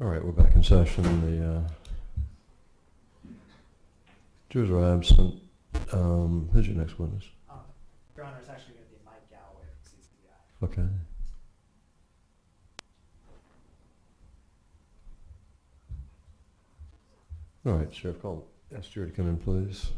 All right, we're back in session. The jurors are absent. Who's your next witness? Your Honor, it's actually going to be Mike Galloway from CCBI. Okay. All right, Sheriff, ask jury to come in, please.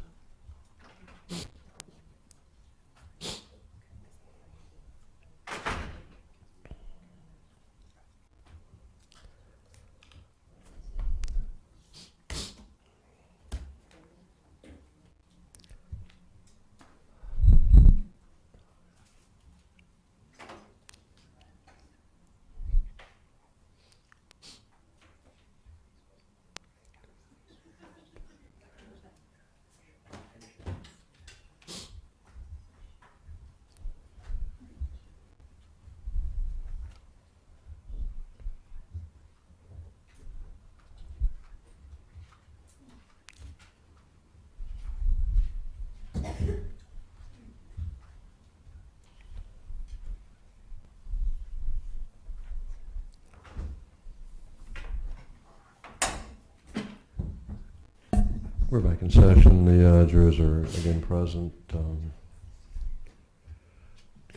We're back in session. The jurors are again present. Call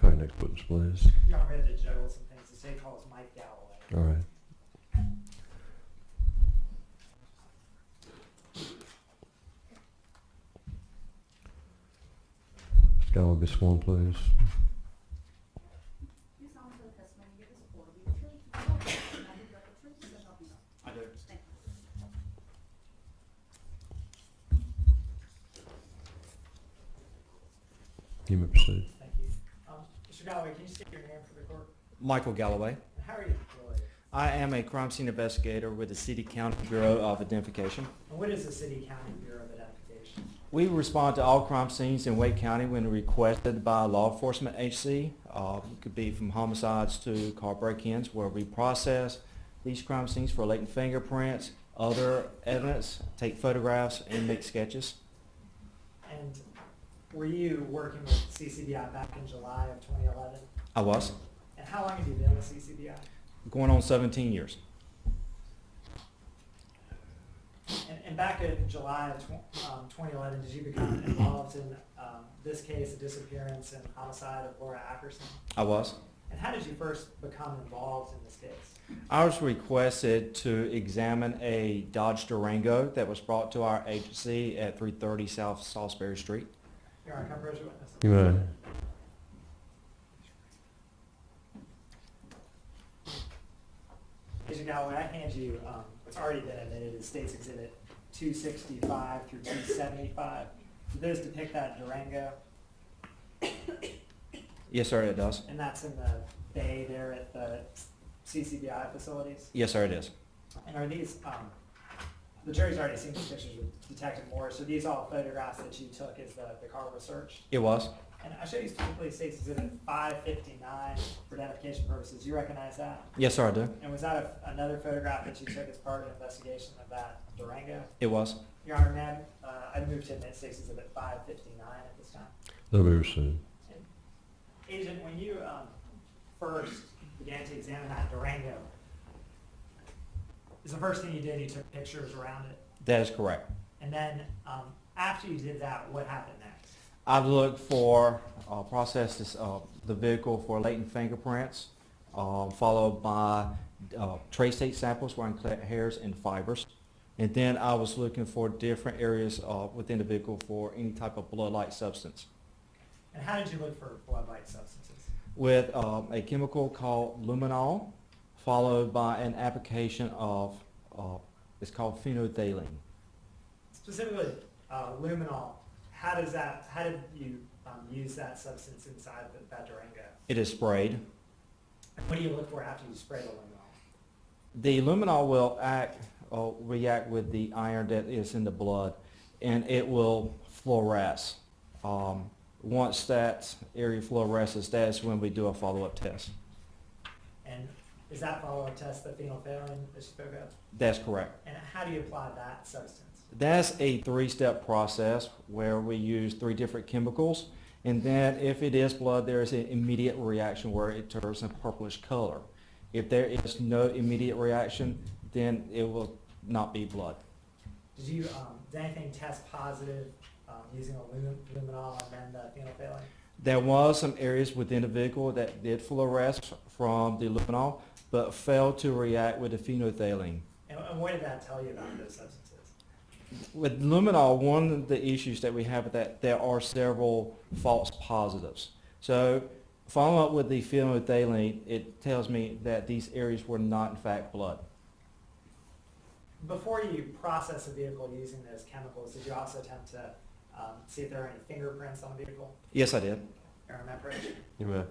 your next witness, please. Your Honor, ready to juggle some things. The state calls Mike Galloway. All right. Mr. Galloway, be sworn, please. I do. You may proceed. Thank you. Mr. Galloway, can you state your name for the court? Michael Galloway. And how are you employed? I am a crime scene investigator with the City County Bureau of Identification. And what is the City County Bureau of Identification? We respond to all crime scenes in Wake County when requested by a law enforcement agency. It could be from homicides to car break-ins, where we process these crime scenes for latent fingerprints, other evidence, take photographs, and make sketches. And were you working with CCBI back in July of 2011? I was. And how long have you been with CCBI? Going on 17 years. And back in July of 2011, did you become involved in this case, the disappearance and homicide of Laura Ackerson? I was. And how did you first become involved in this case? I was requested to examine a Dodge Durango that was brought to our agency at 330 South Salisbury Street. Your Honor, come approach your witness. You may. Agent Galloway, I hand you what's already been admitted as State's Exhibit 265 through 275. Do those depict that Durango? Yes, sir, it does. And that's in the bay there at the CCBI facilities? Yes, sir, it is. And are these, the jury's already seen these pictures with Detective Morris, so these all photographs that you took as the car was searched? It was. And I show you specifically State's Exhibit 559 for identification purposes. You recognize that? Yes, sir, I do. And was that another photograph that you took as part of an investigation of that Durango? It was. Your Honor, ma'am, I move to admit State's Exhibit 559 at this time. They'll be received. And Agent, when you first began to examine that Durango, is the first thing you did, you took pictures around it? That is correct. And then after you did that, what happened next? I've looked for, processed the vehicle for latent fingerprints, followed by trace date samples where I can collect hairs and fibers. And then I was looking for different areas within the vehicle for any type of blood-like substance. And how did you look for blood-like substances? With a chemical called luminol, followed by an application of, it's called phenolphthalein. Specifically, luminol. How did you use that substance inside that Durango? It is sprayed. And what do you look for after you spray the luminol? The luminol will react with the iron that is in the blood, and it will fluoresce. Once that area fluoresces, that's when we do a follow-up test. And is that follow-up test the phenolphthalein that you spoke of? That's correct. And how do you apply that substance? That's a three-step process where we use 3 different chemicals, and then if it is blood, there is an immediate reaction where it turns a purplish color. If there is no immediate reaction, then it will not be blood. Did anything test positive using luminol and then the phenolphthalein? There was some areas within the vehicle that did fluoresce from the luminol, but failed to react with the phenolphthalein. And what did that tell you about those substances? With luminol, one of the issues that we have is that there are several false positives. So following up with the phenolphthalein, it tells me that these areas were not in fact blood. Before you process a vehicle using those chemicals, did you also attempt to see if there are any fingerprints on the vehicle? Yes, I did. Aaron Memphis? You may.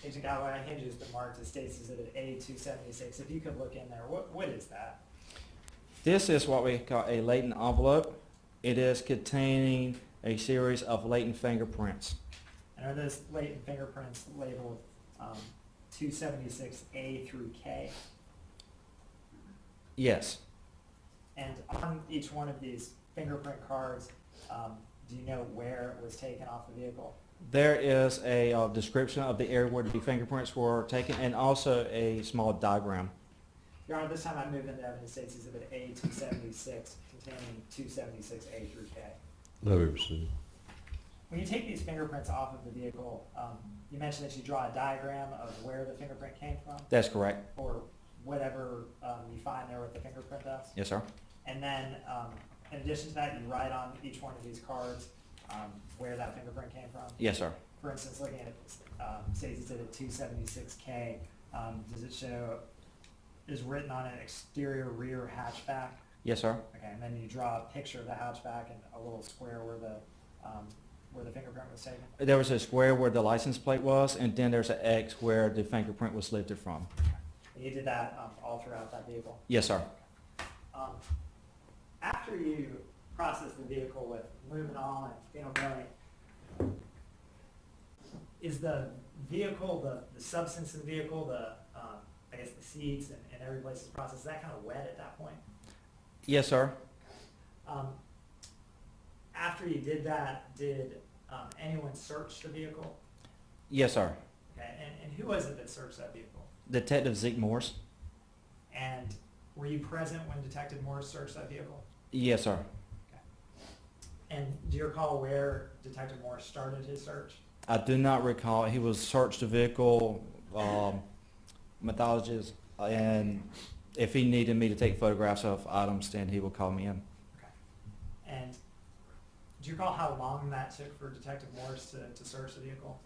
Agent Galloway, I handed you this marked as State's Exhibit A276. If you could look in there, what is that? This is what we call a latent envelope. It is containing a series of latent fingerprints. And are those latent fingerprints labeled 276A through K? Yes. And on each one of these fingerprint cards, do you know where it was taken off the vehicle? There is a description of the area where the fingerprints were taken and also a small diagram. Your Honor, this time I moved into evidence State's Exhibit A276 containing 276A through K. No, we received. When you take these fingerprints off of the vehicle, you mentioned that you draw a diagram of where the fingerprint came from, That's correct. or whatever you find there with the fingerprint does. Yes, sir. And then, in addition to that, you write on each one of these cards where that fingerprint came from. Yes, sir. For instance, looking at State's Exhibit 276K, does it show is written on an exterior rear hatchback? Yes, sir. Okay, and then you draw a picture of the hatchback and a little square where the fingerprint was taken. There was a square where the license plate was, and then there's an X where the fingerprint was lifted from. And you did that all throughout that vehicle. Yes, sir. After you process the vehicle with luminol and phenolphthalein, is the vehicle, the substance of the vehicle, I guess the seats and every place is processed, is that kind of wet at that point? Yes, sir. After you did that, did anyone search the vehicle? Yes, sir. Okay, and who was it that searched that vehicle? Detective Zeke Morse. And were you present when Detective Morse searched that vehicle? Yes, sir. And do you recall where Detective Morse started his search? I do not recall. He was searched the vehicle, methodologist, and if he needed me to take photographs of items, then he would call me in. Okay. And do you recall how long that took for Detective Morse to search the vehicle?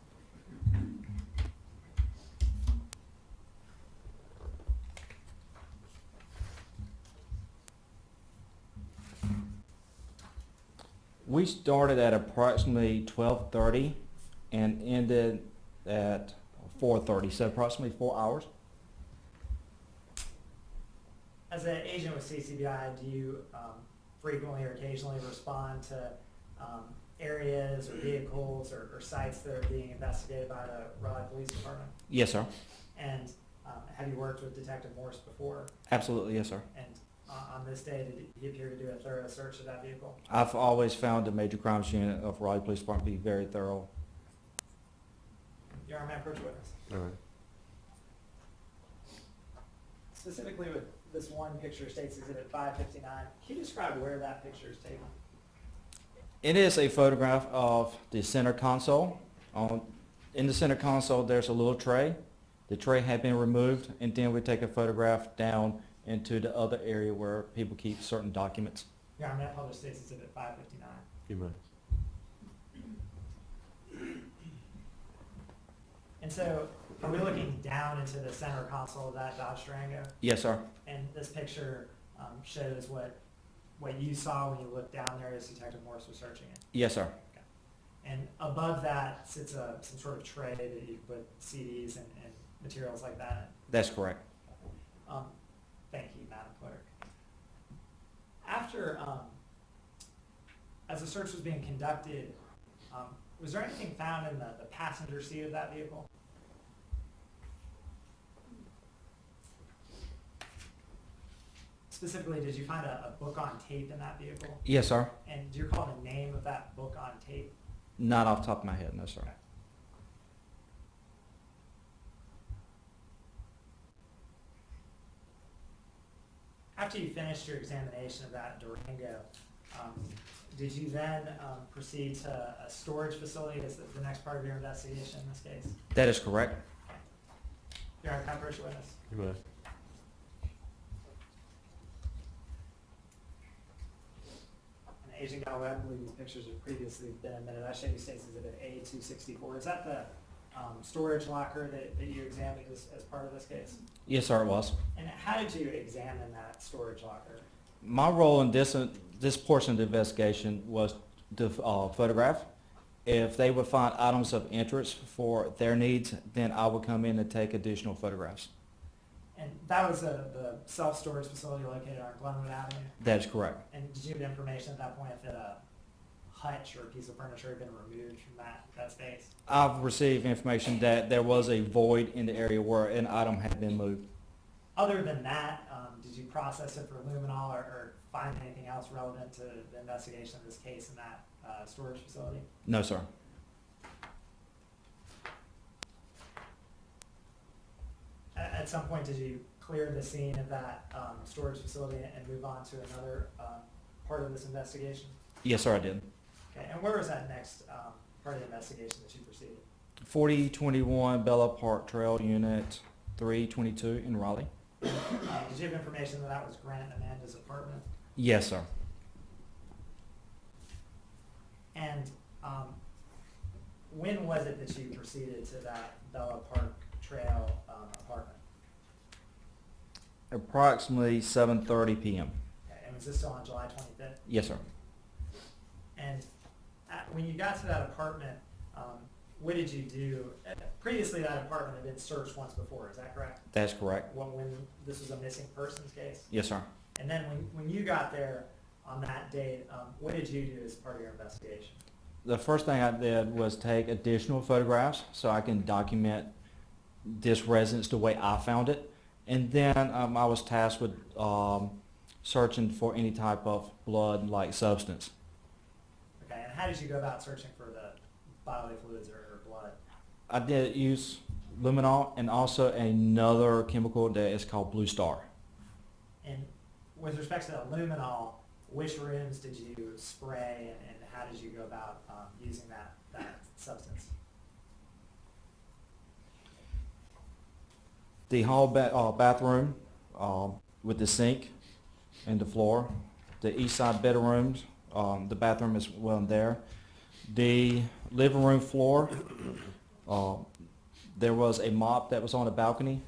We started at approximately 12:30 and ended at 4:30, so approximately 4 hours. As an agent with CCBI, do you frequently or occasionally respond to areas or vehicles or sites that are being investigated by the Raleigh Police Department? Yes, sir. And have you worked with Detective Morse before? Absolutely, yes, sir. And on this day, did he appear to do a thorough search of that vehicle? I've always found the major crimes unit of Raleigh Police Department to be very thorough. Your Honor, may I approach a witness? All right. Specifically with this one picture, State's Exhibit 559, can you describe where that picture is taken? It is a photograph of the center console. In the center console, there's a little tray. The tray had been removed, and then we take a photograph down into the other area where people keep certain documents. Your Honor, may I publish State's Exhibit 559? You may. And so, are we looking down into the center console of that Dodge Durango? Yes, sir. And this picture shows what you saw when you looked down there as Detective Morse was searching it. Yes, sir. And above that sits some sort of tray that you put CDs and materials like that in. That's correct. Thank you, Madam Clerk. After, as the search was being conducted, was there anything found in the passenger seat of that vehicle? Specifically, did you find a book on tape in that vehicle? Yes, sir. And do you recall the name of that book on tape? Not off the top of my head, no, sir. after you finished your examination of that Durango, did you then proceed to a storage facility as the next part of your investigation in this case? That is correct. Your Honor, can I approach the witness? You may. And Agent Galloway, I believe these pictures have previously been admitted. I show you State's Exhibit A264. Is that the storage locker that you examined as part of this case? Yes, sir, it was. And how did you examine that storage locker? My role in this portion of the investigation was to photograph. If they would find items of interest for their needs, then I would come in and take additional photographs. And that was the self-storage facility located on Glenwood Avenue? That is correct. And did you have information at that point if a hutch or a piece of furniture had been removed from that space? I've received information that there was a void in the area where an item had been moved. Other than that, did you process it for luminol or find anything else relevant to the investigation of this case in that storage facility? No, sir. At some point, did you clear the scene of that storage facility and move on to another part of this investigation? Yes, sir, I did. Okay, and where was that next part of the investigation that you proceeded? 4021 Bella Park Trail, Unit 322 in Raleigh. Did you have information that was Grant and Amanda's apartment? Yes, sir. And when was it that you proceeded to that Bella Park Trail apartment? Approximately 7:30 p.m. Okay, and was this still on July 25th? Yes, sir. And when you got to that apartment, what did you do? Previously, that apartment had been searched once before, is that correct? That's correct. When this was a missing persons case? Yes, sir. And then when you got there on that date, what did you do as part of your investigation? The first thing I did was take additional photographs so I can document this residence the way I found it. And then I was tasked with searching for any type of blood-like substance. Okay, and how did you go about searching for the bodily fluids or blood? I did use luminol and also another chemical that is called Blue Star. And with respect to the luminol, which rooms did you spray and how did you go about using that substance? The hall bathroom with the sink and the floor. The east side bedrooms, the bathroom is well in there. The living room floor, there was a mop that was on the balcony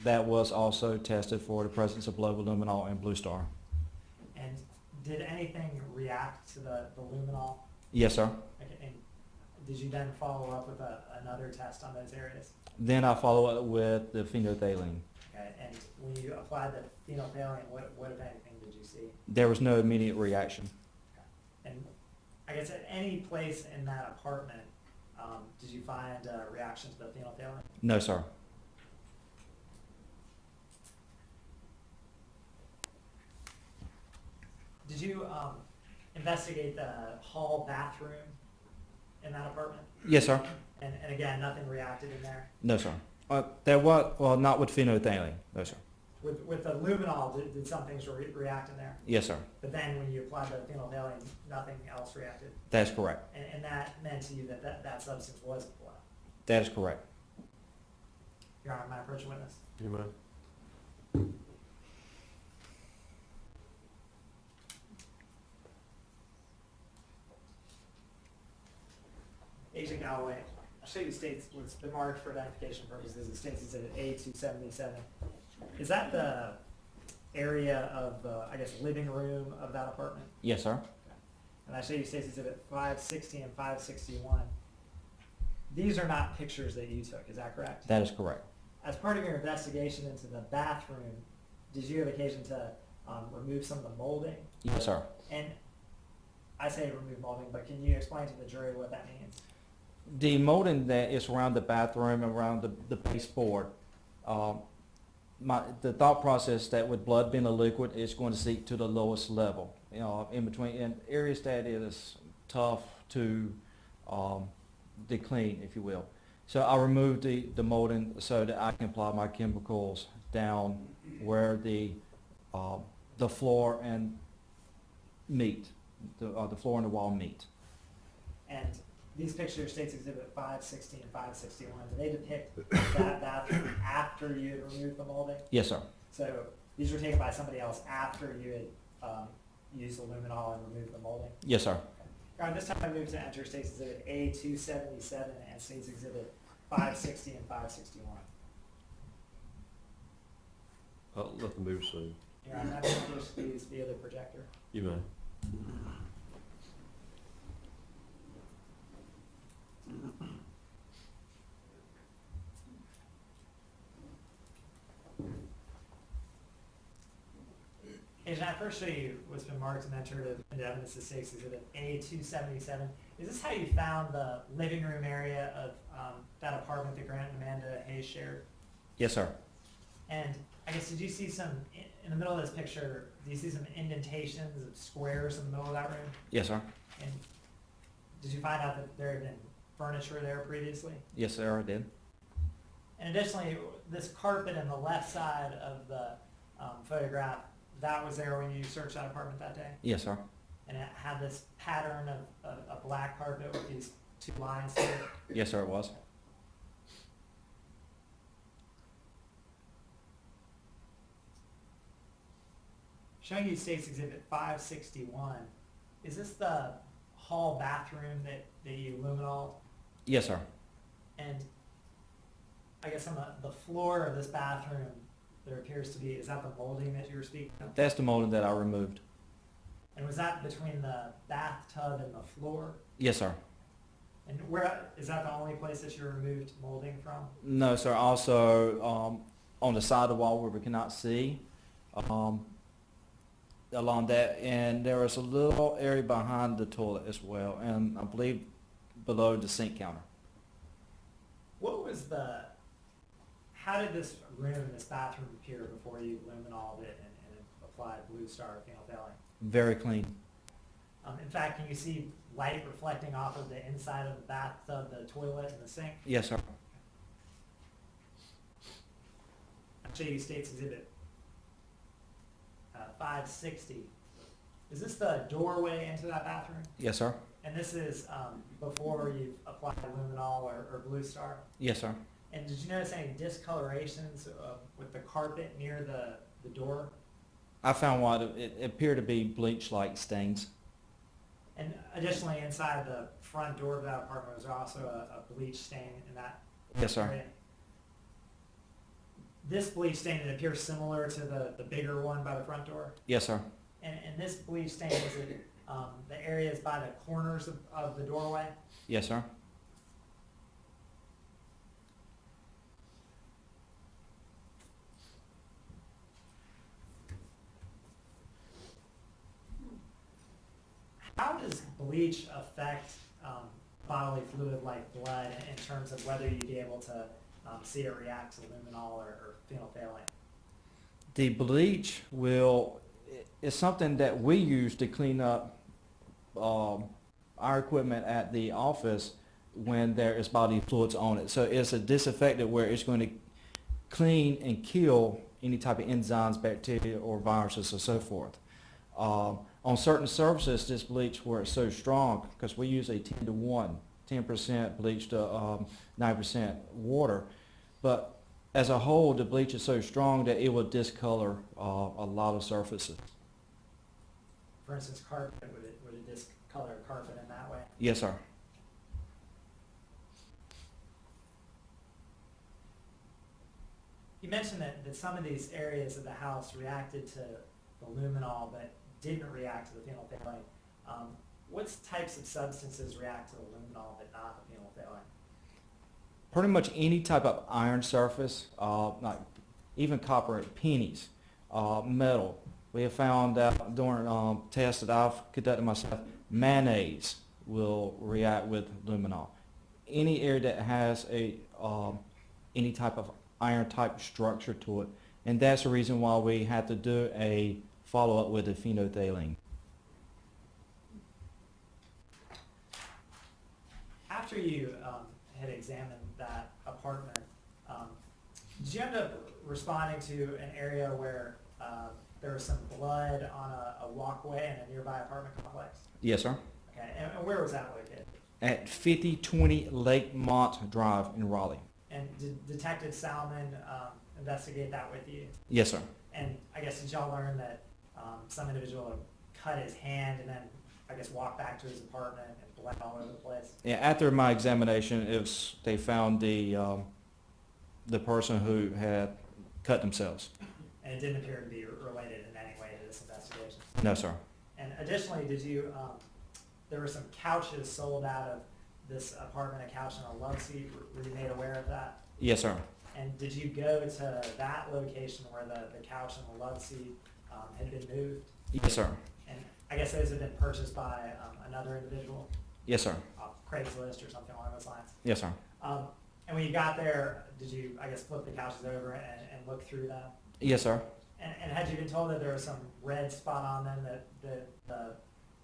that was also tested for the presence of blood with luminol and Blue Star. And did anything react to the luminol? Yes, sir. Okay, and did you then follow up with another test on those areas? Then I follow it with the phenolphthalein. Okay, and when you applied the phenolphthalein, what if anything did you see? There was no immediate reaction. And I guess at any place in that apartment, did you find a reaction to the phenolphthalein? No, sir. Did you investigate the hall bathroom in that apartment? Yes, sir. And again, nothing reacted in there? No, sir. There was, well, not with phenolphthalein. No, sir. With the luminol, did some things react in there? Yes, sir. But then when you applied the phenolphthalein, nothing else reacted? That's correct. And that meant to you that substance was blood? That is correct. Your Honor, may I approach a witness? You may. Agent Galloway, I'll show you states what's been marked for identification purposes. It states it's at A277. Is that the area of, I guess, living room of that apartment? Yes, sir. And I show you states it's at 560 and 561. These are not pictures that you took, is that correct? That is correct. As part of your investigation into the bathroom, did you have occasion to remove some of the molding? Yes, sir. And I say remove molding, but can you explain to the jury what that means? The molding that is around the bathroom, around the baseboard, the thought process that with blood being a liquid, it's going to seep to the lowest level, in between, in areas that it is tough to clean, if you will. So I removed the molding so that I can apply my chemicals down where the the floor and meet. The floor and the wall meet. And these pictures, States Exhibit 560 and 561, do they depict that bathroom after you had removed the molding? Yes, sir. So these were taken by somebody else after you had used the luminol and removed the molding? Yes, sir. All right, this time I move to enter States Exhibit A277 and States Exhibit 560 and 561. I'll let the move see. Here, I'm not going to just use the other projector. You may. Agent, I first show you what's been marked and entered into evidence of States Exhibit A277. Is this how you found the living room area of that apartment that Grant and Amanda Hayes shared? Yes, sir. And I guess, did you see some, in the middle of this picture, do you see some indentations of squares in the middle of that room? Yes, sir. And did you find out that there had been furniture there previously? Yes, sir, I did. And additionally, this carpet in the left side of the photograph, that was there when you searched that apartment that day? Yes, sir. And it had this pattern of a black carpet with these two lines here? Yes, sir, it was. Showing you States Exhibit 561, is this the hall bathroom that you luminol? Yes, sir. And I guess on the floor of this bathroom, there appears to be, is that the molding that you were speaking of? That's the molding that I removed. And was that between the bathtub and the floor? Yes, sir. And where, is that the only place that you removed molding from? No, sir. Also, on the side of the wall where we cannot see, along that, and there was a little area behind the toilet as well, and I believe below the sink counter. What was how did this room, this bathroom appear before you luminoled it and applied Blue Star phenolphthalein? Very clean. In fact, can you see light reflecting off of the inside of the bathtub, the toilet, and the sink? Yes, sir. I'll show you States Exhibit 560. Is this the doorway into that bathroom? Yes, sir. And this is before you've applied luminol or Blue Star? Yes, sir. And did you notice any discolorations with the carpet near the door? I found what it appeared to be bleach-like stains. And additionally, inside the front door of that apartment was also a bleach stain in that Yes, sir. area. This bleach stain, it appears similar to the bigger one by the front door. Yes, sir. And this bleach stain, is it the areas by the corners of the doorway? Yes, sir. How does bleach affect bodily fluid like blood in terms of whether you'd be able to see it react to luminol or phenolphthalein? The bleach is something that we use to clean up our equipment at the office when there is bodily fluids on it. So it's a disinfectant where it's going to clean and kill any type of enzymes, bacteria, or viruses, or so forth. On certain surfaces, this bleach, where it's so strong, because we use a 10-to-1, 10% bleach to 9% water, but as a whole, the bleach is so strong that it will discolor a lot of surfaces. For instance, carpet, would it discolor carpet in that way? Yes, sir. You mentioned that some of these areas of the house reacted to the luminol but didn't react to the phenolphthalein. What types of substances react to the luminol but not the phenolphthalein? Pretty much any type of iron surface, like even copper pennies, metal. We have found out during tests that I've conducted myself, mayonnaise will react with luminol. Any area that has any type of iron type structure to it, and that's the reason why we had to do a follow-up with the phenolphthalein. After you had examined that apartment, did you end up responding to an area where there was some blood on a walkway in a nearby apartment complex? Yes, sir. Okay, and where was that located? At 5020 Lakemont Drive in Raleigh. And did Detective Salmon investigate that with you? Yes, sir. And I guess did y'all learn that some individual had cut his hand and then I guess walked back to his apartment and bled all over the place? Yeah, after my examination, they found the person who had cut themselves. And it didn't appear to be related in any way to this investigation? No, sir. And additionally, did you, there were some couches sold out of this apartment, a couch and a love seat. Were you made aware of that? Yes, sir. And did you go to that location where the couch and the love seat had been moved? Yes, sir. And I guess those had been purchased by another individual, Yes, sir. off Craigslist or something along those lines. Yes, sir. And when you got there, did you, I guess, flip the couches over and look through them? Yes, sir. And had you been told that there was some red spot on them that the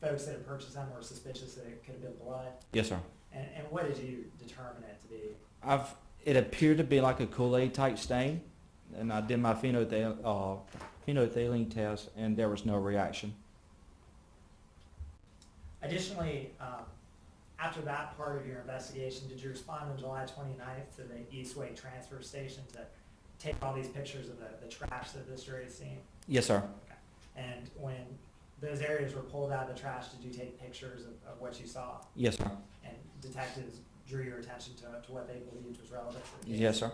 folks that had purchased them were suspicious that it could have been blood? Yes, sir. And what did you determine it to be? It appeared to be like a Kool-Aid type stain, and I did my phenolphthalein test, and there was no reaction. Additionally, after that part of your investigation, did you respond on July 29th to the Eastway transfer station to take all these pictures of the trash that this jury has seen? Yes, sir. Okay. And when those areas were pulled out of the trash, did you take pictures of what you saw? Yes, sir. And detectives drew your attention to what they believed was relevant to the case? Yes, sir.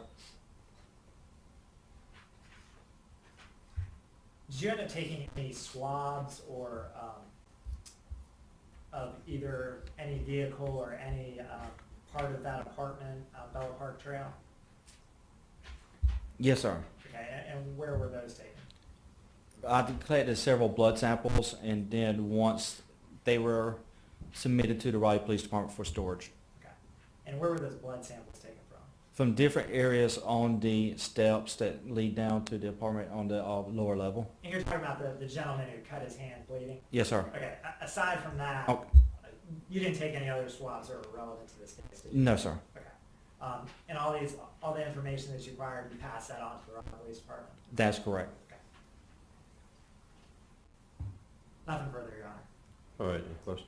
Did you end up taking any swabs or of either any vehicle or any part of that apartment, Bella Park Trail? Yes, sir. Okay, and where were those taken? I collected several blood samples, and then once they were submitted to the Raleigh Police Department for storage. Okay, and where were those blood samples taken from? From different areas on the steps that lead down to the apartment on the lower level. And you're talking about the gentleman who cut his hand bleeding? Yes, sir. Okay, aside from that, Oh. You didn't take any other swabs that were relevant to this case, did you? No, sir. Okay. And all the information that you acquired, you passed that on to the Raleigh Police Department? That's correct. Okay. Nothing further, Your Honor. All right, any questions?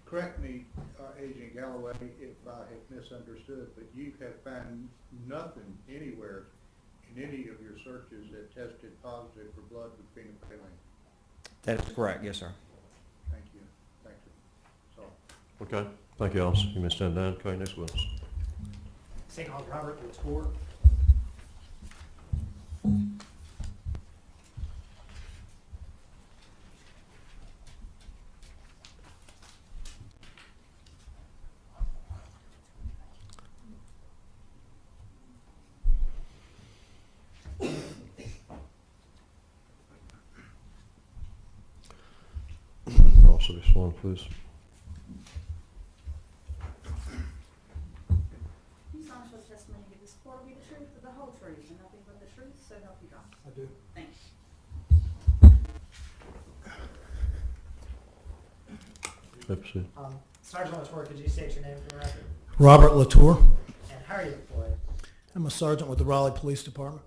Correct me, Agent Galloway, if I have misunderstood, but you have found nothing anywhere in any of your searches that tested positive for blood with phenolphthalein. That is correct. Yes, sir. Thank you. Thank you. So, Okay, thank you, Alice. You may stand down. Okay, next witness. State called Robert Latour. Also be sworn, please. You solemnly swear the testimony you give this court will be the truth, the whole truth, and nothing but the truth, so help you God. I do. Thanks. May proceed. Sergeant Latour, could you state your name for the record? Robert Latour. And how are you employed? I'm a sergeant with the Raleigh Police Department.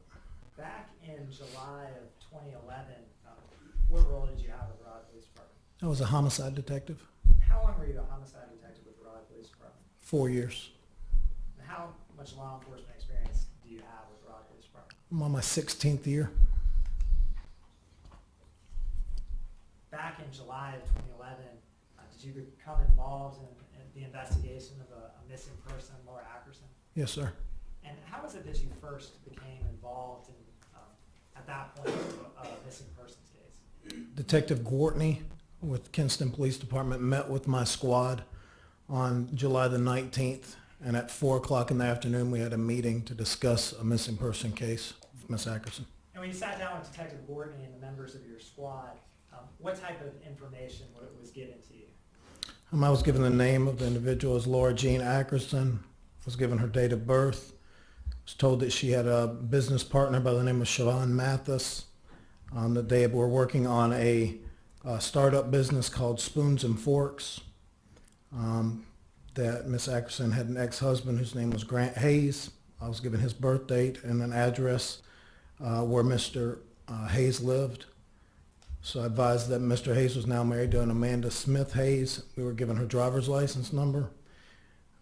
Back in July of 2011, what role did you have with the Raleigh Police Department? I was a homicide detective, How long were you a homicide detective with the Raleigh Police Department? 4 years. And how much law enforcement experience do you have with the Raleigh Police Department? I'm on my 16th year. Back in July of 2011, did you become involved in the investigation of a missing person, Laura Ackerson? Yes, sir. And how was it that you first became involved in, at that point, of a missing persons case? Detective Gwartney with Kinston Police Department met with my squad on July the 19th, and at 4 o'clock in the afternoon we had a meeting to discuss a missing person case of Miss Ackerson. And when you sat down with Detective Gwartney and the members of your squad, what type of information was given to you? I was given the name of the individual as Laura Jean Ackerson, was given her date of birth, was told that she had a business partner by the name of Siobhan Mathis, that they were working on a startup business called Spoons and Forks, that Miss Ackerson had an ex-husband whose name was Grant Hayes, I was given his birth date and an address where Mr. Hayes lived. So I advised that Mr. Hayes was now married to an Amanda Smith Hayes. We were given her driver's license number.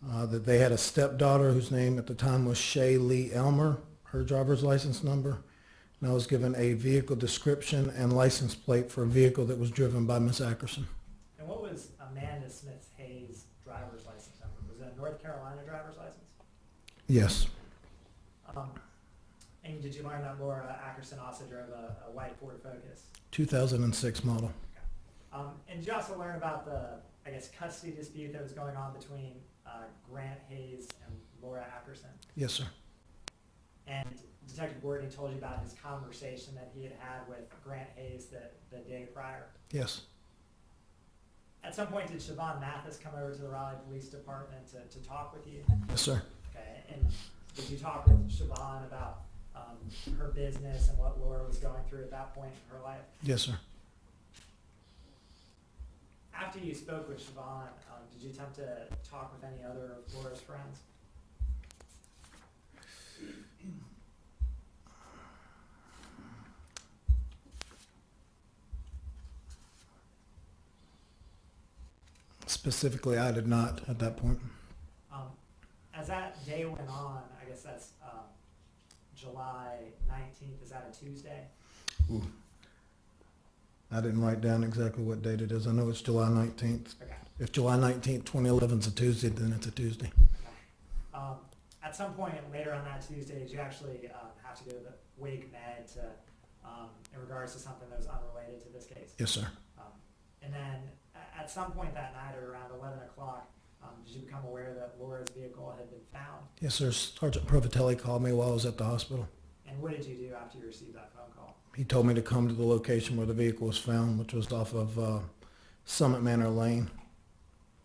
That they had a stepdaughter whose name at the time was Shay Lee Elmer, her driver's license number. And I was given a vehicle description and license plate for a vehicle that was driven by Miss Ackerson. And what was Amanda Smith Hayes' driver's license number? Was it a North Carolina driver's license? Yes. And did you learn that Laura Ackerson also drove a white Ford Focus? 2006 model. And did you also learn about the, I guess, custody dispute that was going on between Grant Hayes and Laura Ackerson? Yes, sir. And Detective Gordon told you about his conversation that he had had with Grant Hayes the day prior. Yes. At some point, did Siobhan Mathis come over to the Raleigh Police Department to talk with you? Yes, sir. Okay, and did you talk with Siobhan about her business and what Laura was going through at that point in her life? Yes, sir. After you spoke with Siobhan, did you attempt to talk with any other of Laura's friends? Specifically, I did not at that point. As that day went on, I guess that's July 19th, is that a Tuesday? Ooh. I didn't write down exactly what date it is. I know it's July 19th. Okay. If July 19th, 2011 is a Tuesday, then it's a Tuesday. At some point later on that Tuesday, did you actually have to go to the Wake Med to, in regards to something that was unrelated to this case? Yes, sir. And then at some point that night or around 11 o'clock, did you become aware that Laura's vehicle had been found? Yes, sir. Sergeant Provatelli called me while I was at the hospital. And what did you do after you received that phone call? He told me to come to the location where the vehicle was found, which was off of Summit Manor Lane.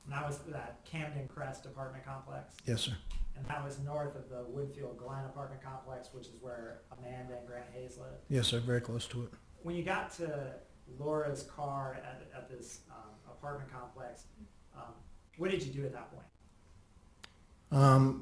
And that was that Camden Crest apartment complex? Yes, sir. And that was north of the Woodfield Glen apartment complex, which is where Amanda and Grant Hayes lived? Yes, sir. Very close to it. When you got to Laura's car at this apartment complex, what did you do at that point?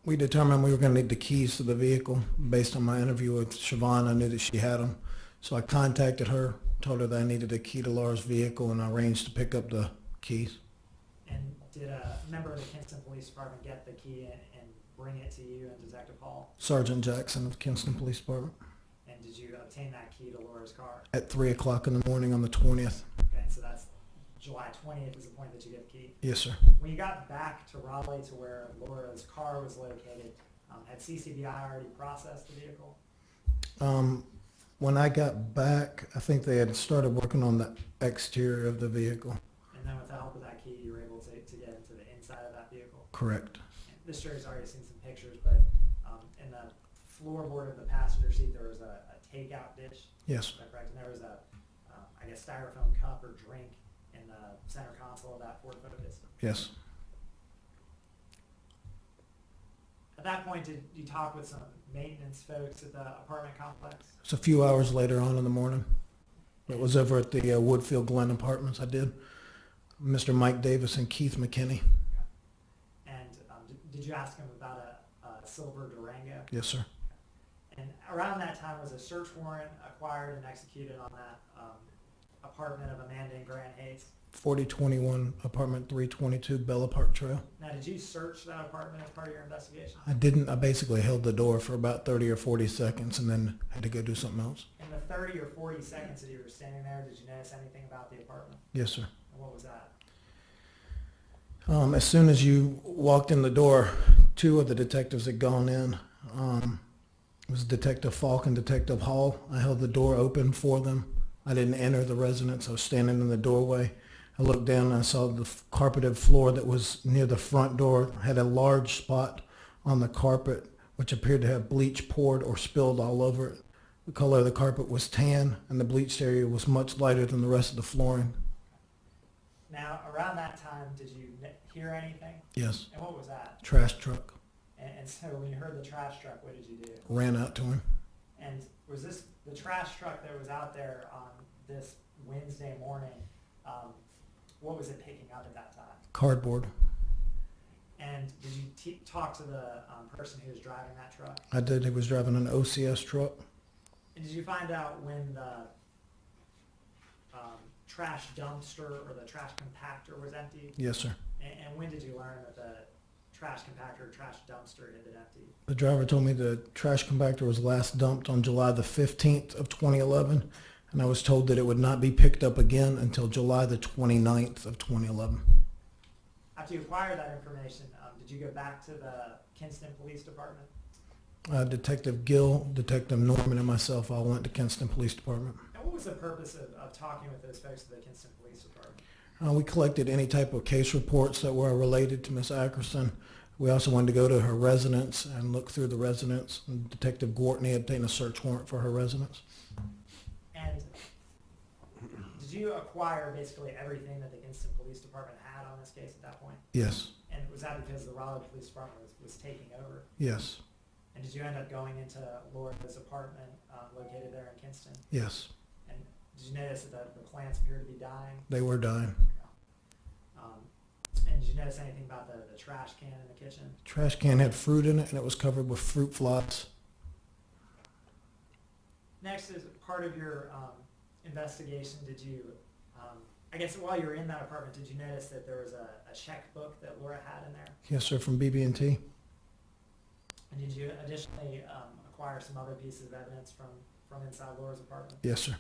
We determined we were going to need the keys to the vehicle. Based on my interview with Siobhan, I knew that she had them. So I contacted her, told her that I needed a key to Laura's vehicle, and I arranged to pick up the keys. And did a member of the Kinston Police Department get the key and bring it to you and Detective Hall? Sergeant Jackson of Kinston Police Department. And did you obtain that key to Laura's car? At 3 o'clock in the morning on the 20th. Okay, so that's July 20th is the point that you get the key. Yes, sir. When you got back to Raleigh to where Laura's car was located, had CCBI already processed the vehicle? When I got back, I think they had started working on the exterior of the vehicle. And then with the help of that key, you were able to get into the inside of that vehicle? Correct. And this jury's already seen some pictures, but in the floorboard of the passenger seat, there was a takeout dish. Yes. Is that correct? And there was a, I guess, styrofoam cup or drink in the center console of that Ford Focus. Yes. At that point, did you talk with some maintenance folks at the apartment complex? It was a few hours later on in the morning. It was over at the Woodfield Glen Apartments. I did. Mr. Mike Davis and Keith McKinney. And did you ask him about a silver Durango? Yes, sir. And around that time, was a search warrant acquired and executed on that apartment of Amanda and Grant Hayes? 4021 apartment 322 Bella Park Trail. Now, did you search that apartment as part of your investigation? I didn't. I basically held the door for about 30 or 40 seconds and then had to go do something else. In the 30 or 40 seconds that you were standing there, did you notice anything about the apartment? Yes, sir. And what was that? As soon as you walked in the door, two of the detectives had gone in. It was Detective Falk and Detective Hall. I held the door open for them. I didn't enter the residence. I was standing in the doorway. I looked down and I saw the carpeted floor that was near the front door had a large spot on the carpet which appeared to have bleach poured or spilled all over it. The color of the carpet was tan and the bleached area was much lighter than the rest of the flooring. Now, around that time, did you hear anything? Yes. And what was that? Trash truck. And so when you heard the trash truck, what did you do? Ran out to him. And was this the trash truck that was out there on this Wednesday morning? What was it picking up at that time? Cardboard. And did you talk to the person who was driving that truck? I did. He was driving an OCS truck. And did you find out when the trash dumpster or the trash compactor was emptied? Yes, sir. And when did you learn that the trash compactor or trash dumpster had been emptied? The driver told me the trash compactor was last dumped on July the 15th of 2011, and I was told that it would not be picked up again until July the 29th of 2011. After you acquired that information, did you go back to the Kinston Police Department? Detective Gill, Detective Norman, and myself all went to Kinston Police Department. And what was the purpose of talking with those folks at the Kinston Police Department? We collected any type of case reports that were related to Miss Ackerson. We also wanted to go to her residence and look through the residence. And Detective Gortney had taken a search warrant for her residence. And did you acquire basically everything that the Kinston Police Department had on this case at that point? Yes. And was that because the Raleigh Police Department was taking over? Yes. And did you end up going into Laura's apartment located there in Kinston? Yes. And did you notice that the plants appeared to be dying? They were dying. And did you notice anything about the trash can in the kitchen? Trash can had fruit in it, and it was covered with fruit flies. Next, as part of your investigation, did you, I guess while you were in that apartment, did you notice that there was a checkbook that Laura had in there? Yes, sir, from BB&T. And did you additionally acquire some other pieces of evidence from inside Laura's apartment? Yes, sir.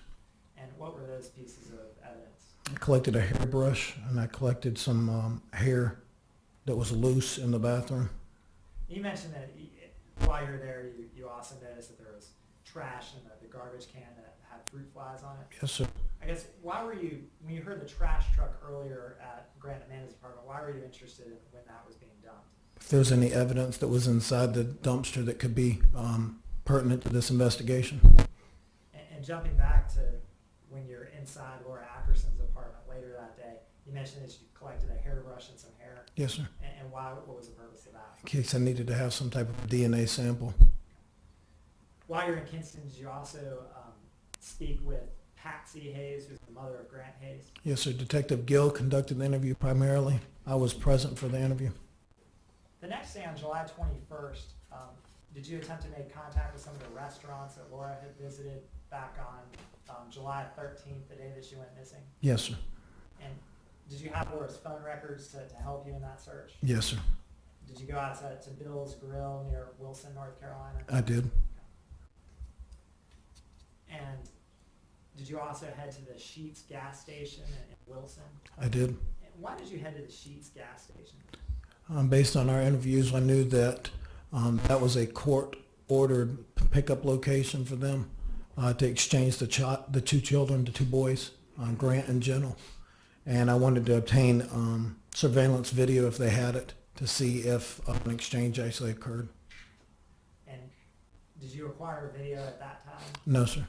And what were those pieces of evidence? I collected a hairbrush, and I collected some hair that was loose in the bathroom. You mentioned that while you were there, you also noticed that there was trash in the garbage can that had fruit flies on it. Yes, sir. I guess, why were you, when you heard the trash truck earlier at Grant Amanda's apartment, why were you interested in when that was being dumped? If there's any evidence that was inside the dumpster that could be pertinent to this investigation. And jumping back to when you're inside Laura Ackerson's apartment later that day, you mentioned that you collected a hairbrush and some hair. Yes, sir. And why? What was the purpose of that? In case I needed to have some type of DNA sample. While you're in Kinston, did you also speak with Patsy Hayes, who's the mother of Grant Hayes? Yes, sir. Detective Gill conducted the interview primarily. I was present for the interview. The next day on July 21st, did you attempt to make contact with some of the restaurants that Laura had visited back on July 13th, the day that she went missing? Yes, sir. And did you have Laura's phone records to help you in that search? Yes, sir. Did you go out to Bill's Grill near Wilson, North Carolina? I did. And did you also head to the Sheetz gas station in Wilson? I did. And why did you head to the Sheetz gas station? Based on our interviews, I knew that that was a court-ordered pickup location for them to exchange the two children, the two boys, Grant and Jenna. And I wanted to obtain surveillance video if they had it to see if an exchange actually occurred. And did you acquire a video at that time? No, sir.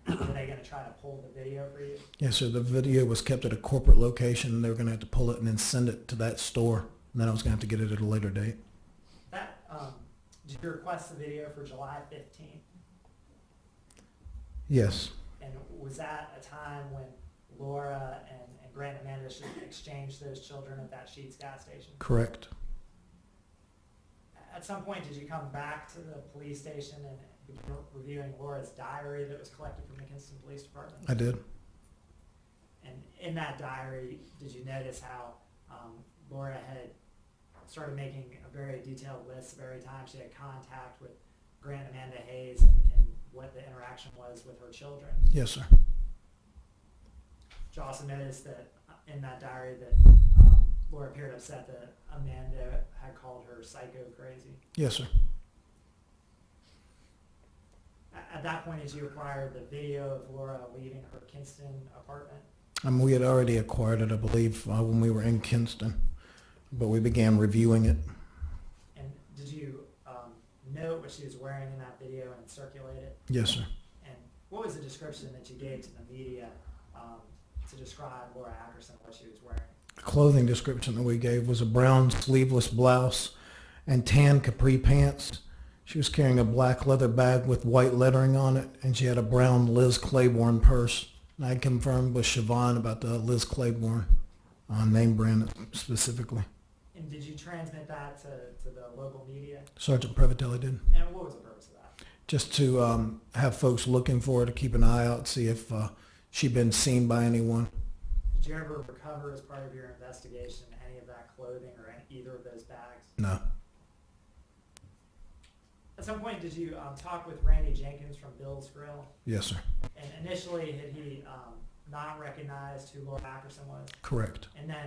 Were they going to try to pull the video for you? Yes, sir. The video was kept at a corporate location, and they were going to have to pull it and then send it to that store. And then I was going to have to get it at a later date. That, did you request the video for July 15th? Yes. And was that a time when Laura and Grant Amanda should exchange those children at that Sheetz gas station? Correct. At some point, did you come back to the police station and begin reviewing Laura's diary that was collected from the Kinston Police Department? I did. And in that diary, did you notice how Laura had started making a very detailed list of every time she had contact with Grant Amanda Hayes and what the interaction was with her children? Yes, sir. Did you also notice that in that diary that Laura appeared upset that Amanda had called her psycho crazy? Yes, sir. At that point, did you acquire the video of Laura leaving her Kinston apartment? We had already acquired it, I believe, when we were in Kinston, but we began reviewing it. And did you note what she was wearing in that video and circulate it? Yes, sir. And what was the description that you gave to the media to describe Laura Ackerson, what she was wearing? The clothing description that we gave was a brown sleeveless blouse and tan capri pants. She was carrying a black leather bag with white lettering on it, and she had a brown Liz Claiborne purse. And I confirmed with Siobhan about the Liz Claiborne name brand specifically. And did you transmit that to the local media? Sergeant Prevatelli did. And what was the purpose of that? Just to have folks looking for her, to keep an eye out, see if she'd been seen by anyone. Did you ever recover as part of your investigation any of that clothing or either of those bags? No. At some point, did you talk with Randy Jenkins from Bill's Grill? Yes, sir. And initially, had he not recognized who Laura Ackerson was? Correct. And then,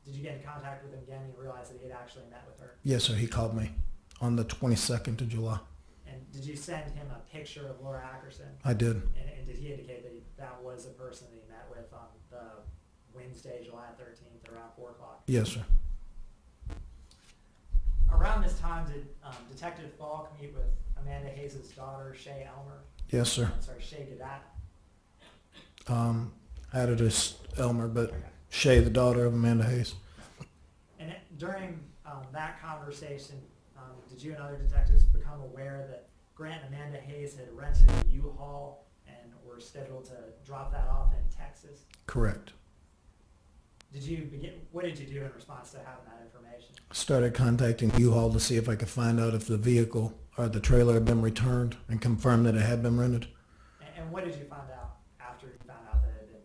did you get in contact with him again and realize that he had actually met with her? Yes, sir. He called me on the 22nd of July. And did you send him a picture of Laura Ackerson? I did. And did he indicate that that was the person that he met with on the Wednesday, July 13th, around 4 o'clock? Yes, sir. Around this time, did Detective Falk meet with Amanda Hayes' daughter, Shay Elmer? Yes, sir. I'm sorry, Shay Gadat? Added as Elmer, but Okay. Shay, the daughter of Amanda Hayes. And during that conversation, did you and other detectives become aware that Grant and Amanda Hayes had rented a U-Haul and were scheduled to drop that off in Texas? Correct. What did you do in response to having that information? Started contacting U-Haul to see if I could find out if the vehicle or the trailer had been returned and confirm that it had been rented. And what did you find out after you found out that it had been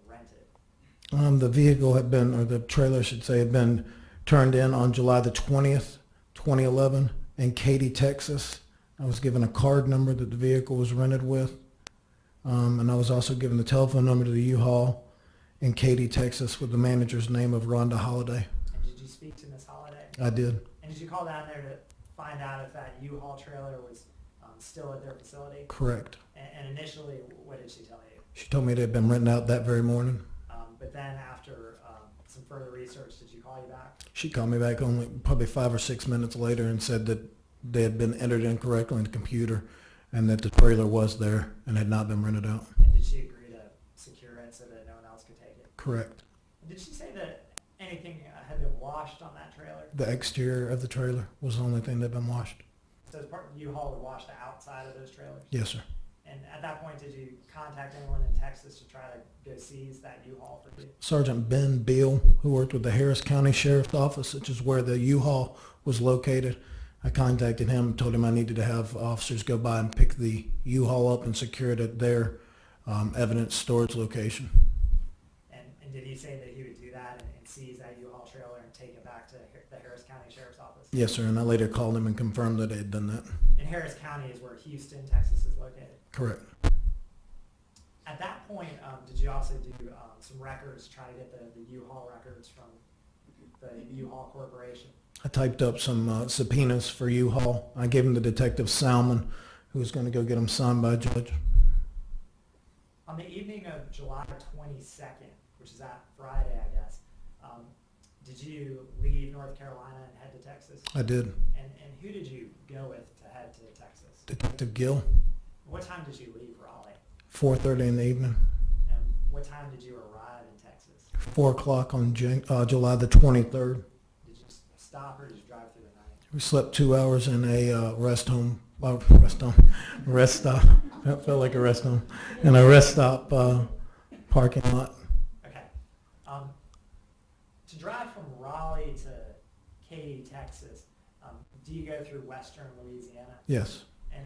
rented? The vehicle had been, or the trailer I should say, had been turned in on July the 20th, 2011 in Katy, Texas. I was given a card number that the vehicle was rented with. And I was also given the telephone number to the U-Haul in Katy, Texas with the manager's name of Rhonda Holiday. And did you speak to Miss Holiday? I did. And did you call down there to find out if that U-Haul trailer was still at their facility? Correct. And initially, what did she tell you? She told me it had been rented out that very morning. But then after some further research, did you call you back? She called me back only probably 5 or 6 minutes later and said that they had been entered incorrectly in the computer and that the trailer was there and had not been rented out. And did she agree to secure it so that no one else could take it? Correct. And did she say that anything had been washed on that trailer? The exterior of the trailer was the only thing that had been washed. So as part of U-Haul would wash the outside of those trailers? Yes, sir. And at that point, did you contact anyone in Texas to try to go seize that U-Haul for you? Sergeant Ben Beal, who worked with the Harris County Sheriff's Office, which is where the U-Haul was located. I contacted him, told him I needed to have officers go by and pick the U-Haul up and secure it at their evidence storage location. And did he say that he would do that and seize that U-Haul trailer and take it back to the Harris County Sheriff's Office? Yes, sir, and I later called him and confirmed that they had done that. And Harris County is where Houston, Texas is located. Correct. At that point, did you also do some records, try to get the U-Haul records from the U-Haul Corporation? I typed up some subpoenas for U-Haul. I gave them to Detective Salmon, who was going to go get them signed by a judge. On the evening of July 22nd, which is that Friday, I guess, did you leave North Carolina and head to Texas? I did. And who did you go with to head to Texas? Detective Gill, What time did you leave Raleigh? 4:30 in the evening. And what time did you arrive in Texas? 4 o'clock on July the 23rd. Did you stop or did you drive through the night? We slept 2 hours in a rest stop. That felt like a rest home. In a rest stop parking lot. Okay. To drive from Raleigh to Katy, Texas, do you go through western Louisiana? Yes. And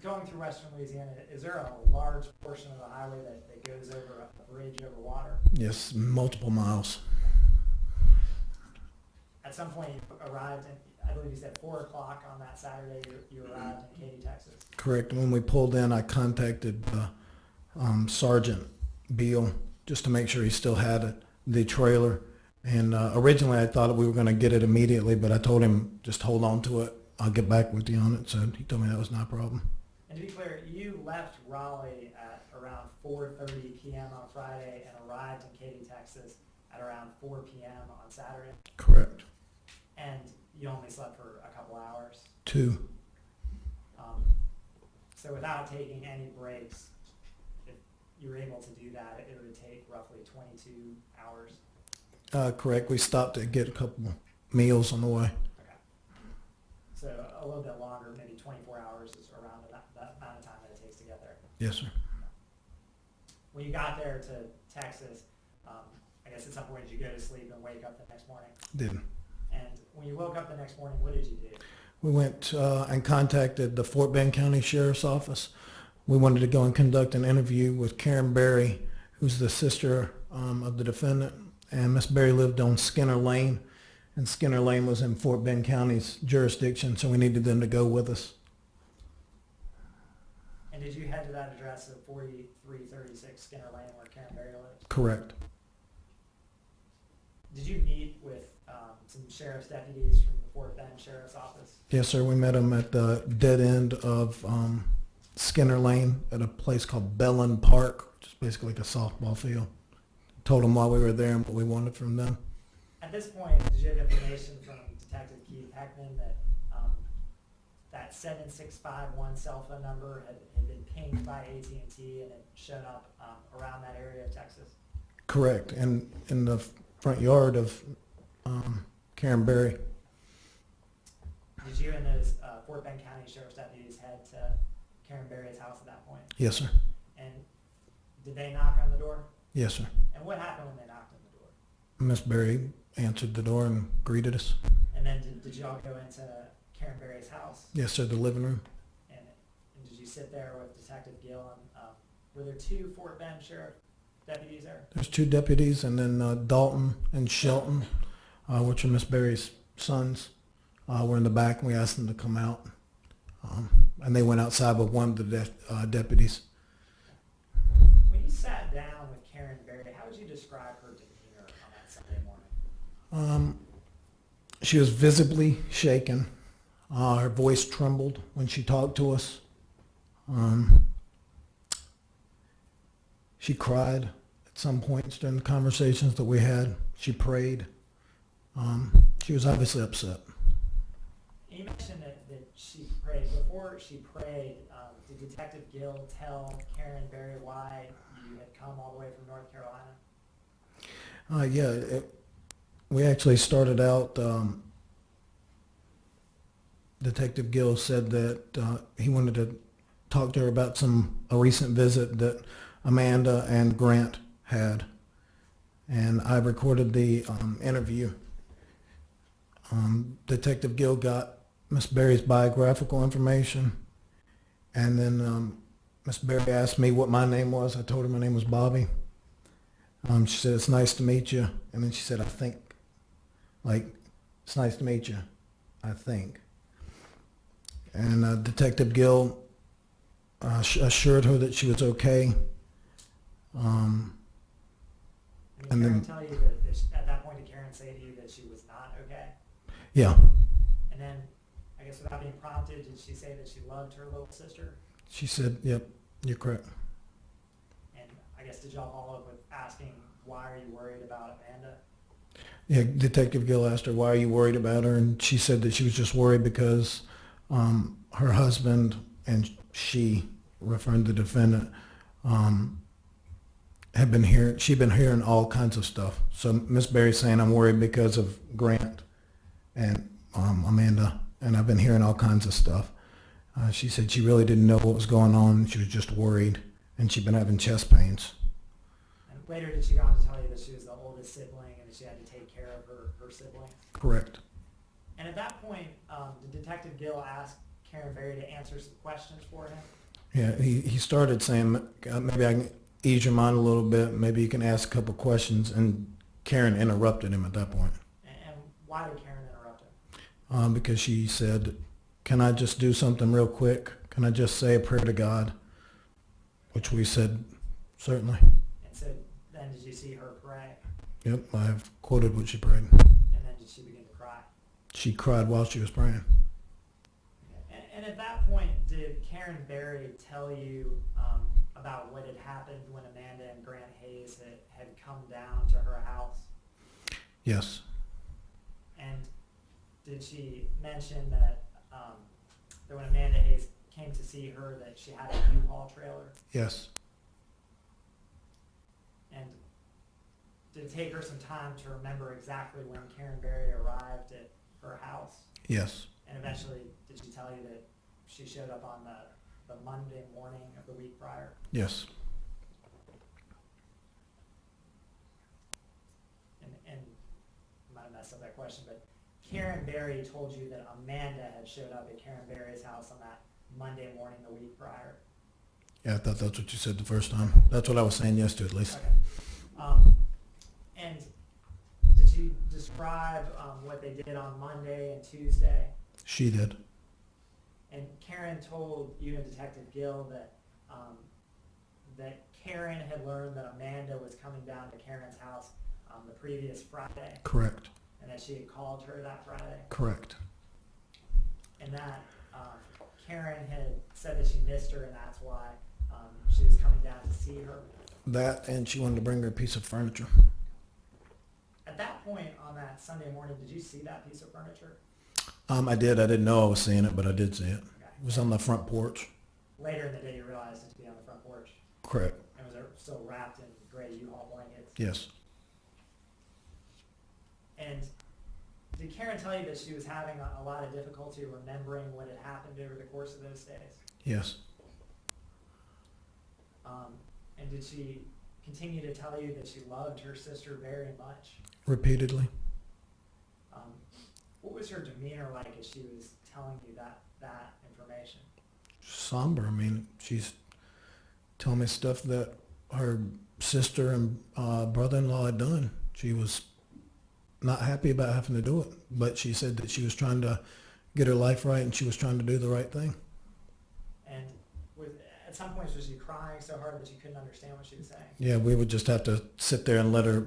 going through western Louisiana, is there a large portion of the highway that goes over a bridge over water? Yes, multiple miles. At some point, you arrived in, I believe you said 4 o'clock on that Saturday, you arrived in Katy, Texas. Correct. When we pulled in, I contacted Sergeant Beal just to make sure he still had it, the trailer. And originally I thought we were going to get it immediately, but I told him just hold on to it. I'll get back with you on it. So he told me that was not a problem. And to be clear, you left Raleigh at around 4:30 p.m. on Friday and arrived in Katy, Texas at around 4 p.m. on Saturday. Correct. And you only slept for a couple hours. 2. So without taking any breaks, if you were able to do that, it would take roughly 22 hours. Correct. We stopped to get a couple meals on the way. Okay. So a little bit longer, maybe 24 hours is around that amount of time that it takes to get there. Yes, sir. When you got there to Texas, I guess at some point did you go to sleep and wake up the next morning? Did. And when you woke up the next morning, what did you do? We went and contacted the Fort Bend County Sheriff's Office. We wanted to go and conduct an interview with Karen Berry, who's the sister of the defendant. And Miss Berry lived on Skinner Lane, and Skinner Lane was in Fort Bend County's jurisdiction, so we needed them to go with us. And did you head to that address of 4336 Skinner Lane where Karen Berry lives? Correct. Did you meet with some sheriff's deputies from the Fort Bend Sheriff's Office? Yes, sir. We met them at the dead end of Skinner Lane at a place called Bellin Park, which is basically like a softball field. Told them why we were there and what we wanted from them. At this point, did you have information from Detective Keith Heckman that that 7651 cell phone number had been pinged by AT&T and had shown up around that area of Texas? Correct. And in the front yard of Karen Berry. Did you and those Fort Bend County Sheriff's deputies head to Karen Berry's house at that point? Yes, sir. And did they knock on the door? Yes, sir. And what happened when they knocked on the door? Miss Berry answered the door and greeted us. And then did y'all go into Karen Berry's house? Yes, sir. The living room. And did you sit there with Detective Gill? And were there two Fort Bend Sheriff deputies there? There's two deputies, and then Dalton and Shelton, which are Miss Berry's sons, were in the back, and we asked them to come out. And they went outside with one of the deputies. When you sat down with Karen Berry, how would you describe her demeanor on that Sunday morning? She was visibly shaken. Her voice trembled when she talked to us. She cried at some points during the conversations that we had. She prayed. She was obviously upset. You mentioned that she prayed. Before she prayed, did Detective Gill tell Karen Berry why you had come all the way from North Carolina? We actually started out, Detective Gill said that he wanted to talk to her about a recent visit that Amanda and Grant had. And I recorded the interview. Detective Gill got Miss Berry's biographical information, and then Miss Berry asked me what my name was. I told her my name was Bobby. She said, "It's nice to meet you," and then she said, "I think," like, "It's nice to meet you, I think." And Detective Gill assured her that she was okay. And did And Karen then- tell you at that point, did Karen say to you that she was not okay? Yeah, And then, I guess without being prompted, did she say that she loved her little sister? she said, "Yep, you're correct." And I guess did y'all follow up with asking, why are you worried about Amanda? Yeah, Detective Gill asked her, "Why are you worried about her?" And she said that she was just worried because her husband and she, referring to the defendant, she'd been hearing all kinds of stuff. So Miss Berry's saying, "I'm worried because of Grant and Amanda, and I've been hearing all kinds of stuff." She said she really didn't know what was going on. She was just worried, and she'd been having chest pains. And later, did she go on to tell you that she was the oldest sibling and that she had to take care of her siblings? Correct. And at that point, did Detective Gill ask Karen Berry to answer some questions for him? Yeah, he started saying, "Maybe I can ease your mind a little bit. Maybe you can ask a couple questions." And Karen interrupted him at that point. And why did Karen interrupt him? Because she said, "Can I just do something real quick? Can I just say a prayer to God?" Which we said, "Certainly." And so then did you see her pray? Yep, I've quoted what she prayed. And then did she begin to cry? She cried while she was praying. And at that point, did Karen Berry tell you about what had happened when Amanda and Grant Hayes had come down to her house? Yes. And did she mention that when Amanda Hayes came to see her, that she had a U-Haul trailer? Yes. And did it take her some time to remember exactly when Karen Berry arrived at her house? Yes. And eventually, did she tell you that she showed up on the Monday morning of the week prior? Yes. And I might have messed up that question, but Karen Berry told you that Amanda had showed up at Karen Berry's house on that Monday morning the week prior. Yeah, I thought that's what you said the first time. That's what I was saying yes to, at least. Okay. And did you describe what they did on Monday and Tuesday? She did. And Karen told you and Detective Gill that that Karen had learned that Amanda was coming down to Karen's house the previous Friday, Correct. and that she had called her that Friday, Correct. and that Karen had said that she missed her, and that's why she was coming down to see her. That, and she wanted to bring her a piece of furniture. At that point on that Sunday morning, did you see that piece of furniture? I did. I didn't know I was seeing it, but I did see it. Okay. It was on the front porch. Later in the day, you realized it to be on the front porch, Correct. and was it still wrapped in gray U-Haul blankets? Yes. And did Karen tell you that she was having a lot of difficulty remembering what had happened over the course of those days? Yes. And did she continue to tell you that she loved her sister very much? Repeatedly. What was her demeanor like as she was telling you that information? Somber. I mean, she's telling me stuff that her sister and brother-in-law had done. She was not happy about having to do it, but she said that she was trying to get her life right and she was trying to do the right thing. And at some points was she crying so hard that you couldn't understand what she was saying? Yeah, we would just have to sit there and let her,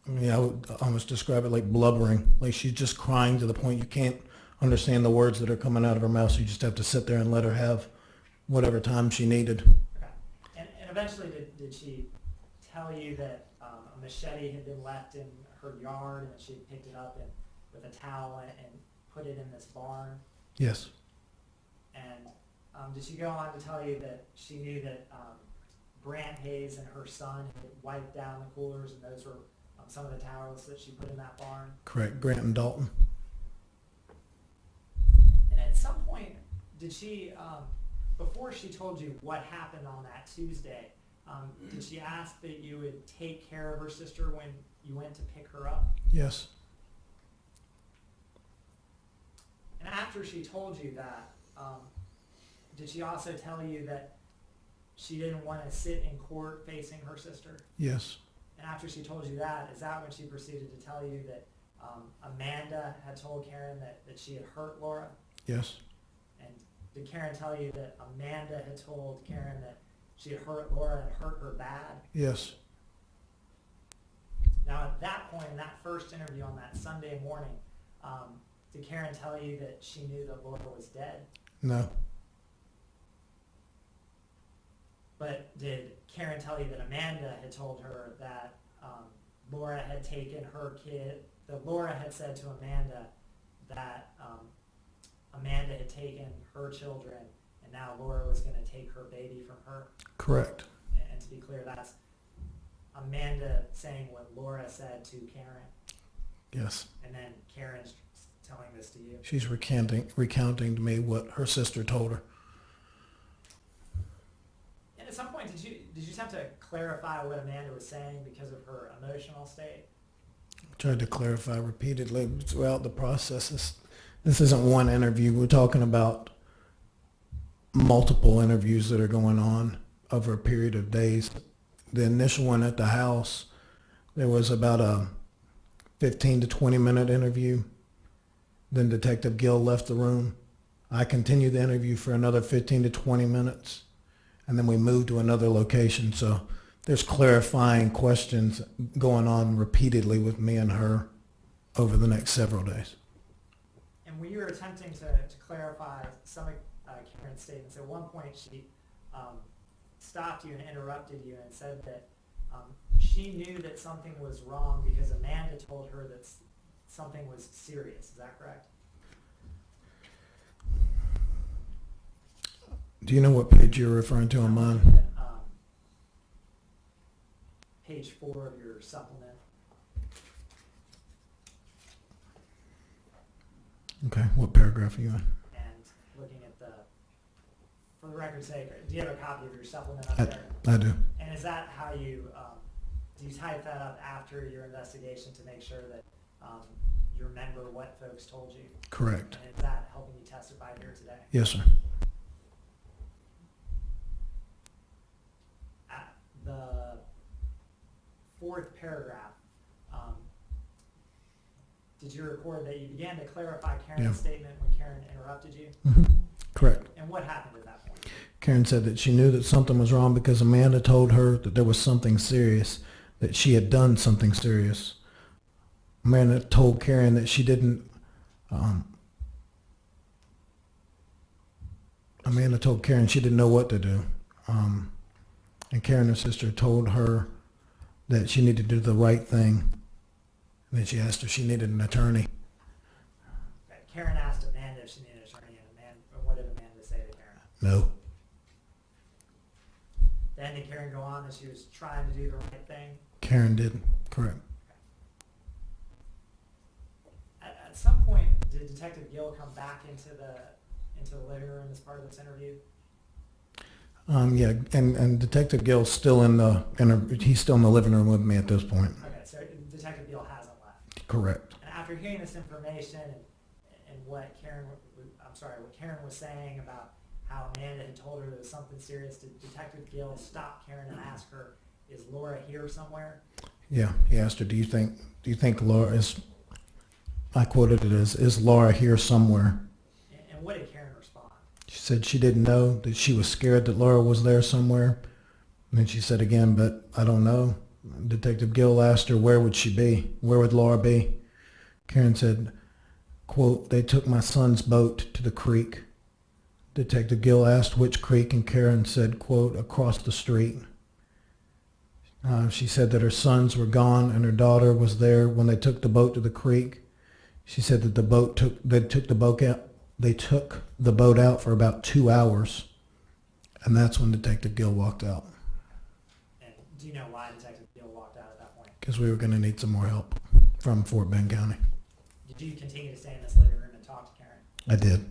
I mean, I would almost describe it like blubbering. Like she's just crying to the point you can't understand the words that are coming out of her mouth, so you just have to sit there and let her have whatever time she needed. Okay. And eventually did she tell you that a machete had been left in her yard and that she had picked it up with a towel and put it in this barn? Yes. And did she go on to tell you that she knew that Brant Hayes and her son had wiped down the coolers, and those were some of the towels that she put in that barn? Correct. Grant and Dalton. And at some point, did she, before she told you what happened on that Tuesday, did she ask that you would take care of her sister when you went to pick her up? Yes. And after she told you that, did she also tell you that she didn't want to sit in court facing her sister? Yes. And after she told you that, is that when she proceeded to tell you that Amanda had told Karen that she had hurt Laura? Yes. And did Karen tell you that Amanda had told Karen that she had hurt Laura and hurt her bad? Yes. Now at that point, in that first interview on that Sunday morning, did Karen tell you that she knew that Laura was dead? No. But did Karen tell you that Amanda had told her that Laura had taken her kid, that Laura had said to Amanda that Amanda had taken her children and now Laura was going to take her baby from her? Correct. And to be clear, that's Amanda saying what Laura said to Karen, Yes. and then Karen's telling this to you. She's recounting to me what her sister told her. And at some point, did you just have to clarify what Amanda was saying because of her emotional state? Tried to clarify repeatedly throughout the process. This isn't one interview. We're talking about multiple interviews that are going on over a period of days. The initial one at the house, there was about a 15 to 20 minute interview. Then Detective Gill left the room. I continued the interview for another 15 to 20 minutes. And then we moved to another location. So there's clarifying questions going on repeatedly with me and her over the next several days. And when you were attempting to clarify some of Karen's statements, at one point she stopped you and interrupted you and said that she knew that something was wrong because Amanda told her that something was serious. Is that correct? Do you know what page you're referring to on mine? Page 4 of your supplement. Okay, what paragraph are you in? And looking at for the record's sake, do you have a copy of your supplement up there? I do. And is that how you, do you type that up after your investigation to make sure that you remember what folks told you? Correct. And is that helping you testify here today? Yes, sir. At the fourth paragraph, did you record that you began to clarify Karen's Yeah. statement when Karen interrupted you? Correct. And what happened at that point? Karen said that she knew that something was wrong because Amanda told her that there was something serious, that she had done something serious. Amanda told Karen that she didn't, Amanda told Karen she didn't know what to do. And Karen, her sister, told her that she needed to do the right thing. And then she asked if she needed an attorney. Okay, Karen asked Amanda if she needed an attorney, and what did Amanda say to Karen? No. Then did Karen go on that she was trying to do the right thing? Karen didn't. Correct. At some point, did Detective Gill come back into the living room as part of this interview? Yeah, and Detective Gill's still he's still in the living room with me at this point. Okay, so Detective Gill hasn't left. Correct. And after hearing this information and what Karen was saying about how Amanda had told her there was something serious, did Detective Gill stop Karen and ask her, "Is Laura here somewhere?" Yeah, he asked her, do you think Laura is, I quoted it as, is Laura here somewhere? And what did Karen respond? She said she didn't know, that she was scared that Laura was there somewhere. And then she said again, but I don't know. Detective Gill asked her, where would she be? Where would Laura be? Karen said, quote, they took my son's boat to the creek. Detective Gill asked which creek, and Karen said, quote, across the street. She said that her sons were gone and her daughter was there when they took the boat to the creek. She said that they took the boat out for about 2 hours, and that's when Detective Gill walked out, And do you know why Detective Gill walked out at that point? because we were going to need some more help from Fort Bend County. Did you continue to stay in this living room and talk to Karen? I did.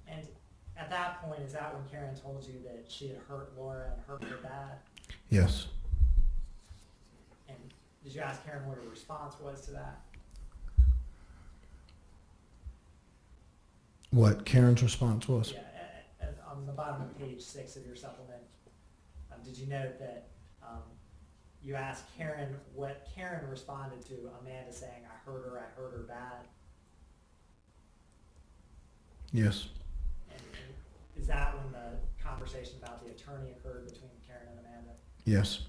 And at that point, is that when Karen told you that she had hurt Laura and hurt her bad? Yes. And did you ask Karen what her response was to that? What Karen's response was? Yeah, on the bottom of page 6 of your supplement, did you note that you asked Karen what Karen responded to Amanda saying, I hurt her bad? Yes. And is that when the conversation about the attorney occurred between Karen and Amanda? Yes.